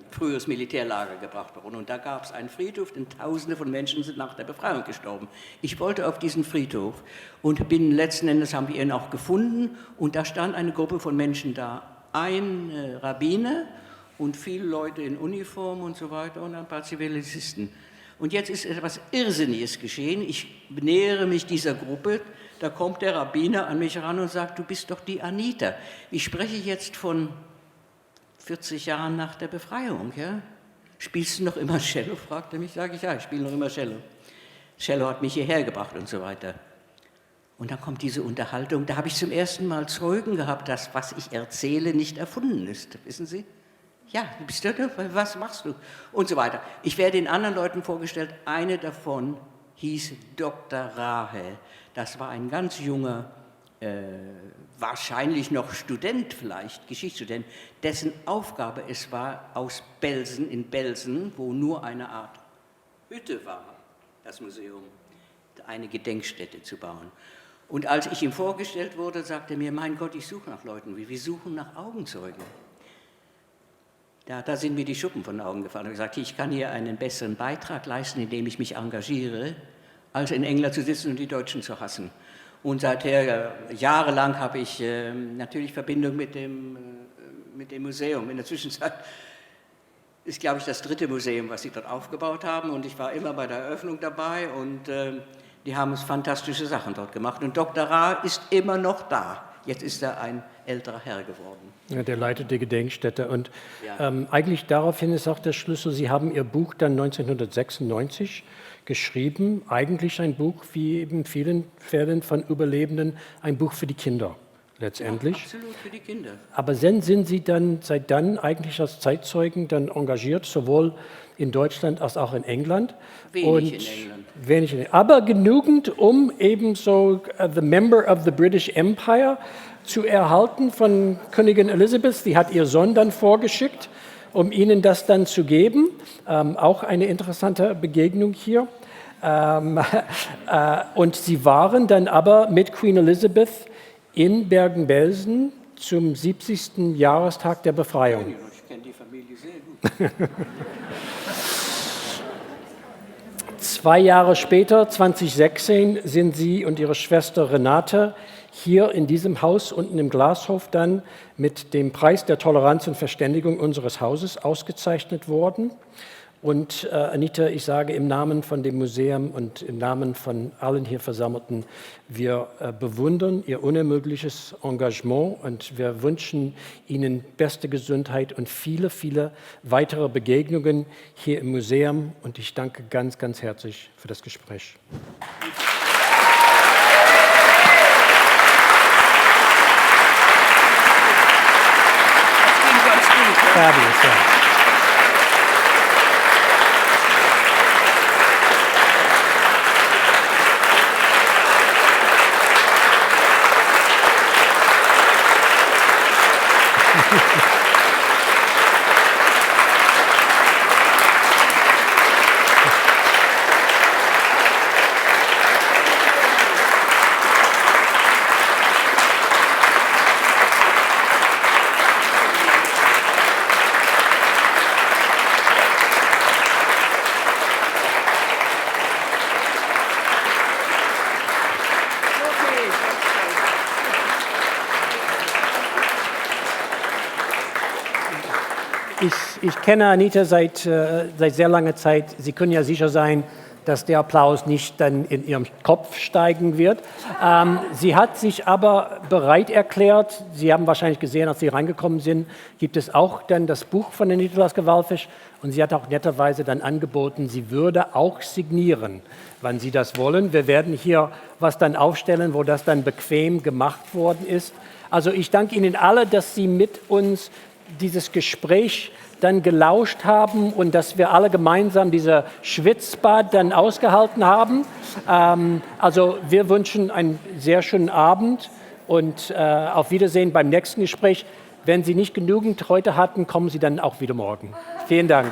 frühes Militärlager gebracht worden. Und da gab es einen Friedhof, denn Tausende von Menschen sind nach der Befreiung gestorben. Ich wollte auf diesen Friedhof und letzten Endes haben wir ihn auch gefunden. Und da stand eine Gruppe von Menschen da, ein Rabbiner und viele Leute in Uniform und so weiter und ein paar Zivilisten. Und jetzt ist etwas Irrsinniges geschehen. Ich nähere mich dieser Gruppe, da kommt der Rabbiner an mich ran und sagt, du bist doch die Anita. Ich spreche jetzt von 40 Jahren nach der Befreiung, ja? Spielst du noch immer Cello? Fragt er mich, sage ich, ja, ich spiele noch immer Cello. Cello hat mich hierher gebracht und so weiter. Und dann kommt diese Unterhaltung, da habe ich zum ersten Mal Zeugen gehabt, dass was ich erzähle nicht erfunden ist, wissen Sie? Ja, du bist da, was machst du? Und so weiter. Ich werde den anderen Leuten vorgestellt, eine davon hieß Dr. Rahe. Das war ein ganz junger, wahrscheinlich noch Student vielleicht, Geschichtsstudent, dessen Aufgabe es war, aus Belsen, in Belsen, wo nur eine Art Hütte war, das Museum, eine Gedenkstätte zu bauen. Und als ich ihm vorgestellt wurde, sagte er mir, mein Gott, ich suche nach Leuten, wir suchen nach Augenzeugen. Da sind mir die Schuppen von den Augen gefallen. Ich habe gesagt, ich kann hier einen besseren Beitrag leisten, indem ich mich engagiere, als in England zu sitzen und die Deutschen zu hassen. Und seither, jahrelang, habe ich natürlich Verbindung mit dem Museum. In der Zwischenzeit ist, glaube ich, das 3. Museum, was sie dort aufgebaut haben. Und ich war immer bei der Eröffnung dabei und die haben fantastische Sachen dort gemacht. Und Dr. Ra ist immer noch da. Jetzt ist er ein älterer Herr geworden. Ja, der leitet die Gedenkstätte. Und ja. Eigentlich daraufhin ist auch der Schlüssel, Sie haben Ihr Buch dann 1996 geschrieben, eigentlich ein Buch, wie in vielen Fällen von Überlebenden, ein Buch für die Kinder letztendlich. Ja, absolut für die Kinder. Aber sind Sie dann seit dann eigentlich als Zeitzeugen dann engagiert, sowohl in Deutschland als auch in England? Wenig in England. Aber genügend, um eben so the member of the British Empire zu erhalten von Königin Elizabeth. Die hat ihr Sohn dann vorgeschickt, um Ihnen das dann zu geben. Auch eine interessante Begegnung hier. Und Sie waren dann aber mit Queen Elizabeth in Bergen-Belsen zum 70. Jahrestag der Befreiung. Ich kenne die Familie sehr gut. 2 Jahre später, 2016, sind Sie und Ihre Schwester Renate hier in diesem Haus unten im Glashof dann mit dem Preis der Toleranz und Verständigung unseres Hauses ausgezeichnet worden. Und Anita, ich sage im Namen von dem Museum und im Namen von allen hier Versammelten, wir bewundern Ihr unermüdliches Engagement und wir wünschen Ihnen beste Gesundheit und viele, viele weitere Begegnungen hier im Museum. Und ich danke ganz, ganz herzlich für das Gespräch. Fabulous, yeah. Ich kenne Anita seit sehr langer Zeit. Sie können ja sicher sein, dass der Applaus nicht dann in Ihrem Kopf steigen wird. Sie hat sich aber bereit erklärt. Sie haben wahrscheinlich gesehen, als Sie reingekommen sind, gibt es auch dann das Buch von Anita Lasker-Wallfisch. Und sie hat auch netterweise dann angeboten, sie würde auch signieren, wann Sie das wollen. Wir werden hier was dann aufstellen, wo das dann bequem gemacht worden ist. Also ich danke Ihnen alle, dass Sie mit uns dieses Gespräch dann gelauscht haben und dass wir alle gemeinsam dieser Schwitzbad dann ausgehalten haben. Also wir wünschen einen sehr schönen Abend und auf Wiedersehen beim nächsten Gespräch. Wenn Sie nicht genügend heute hatten, kommen Sie dann auch wieder morgen. Vielen Dank.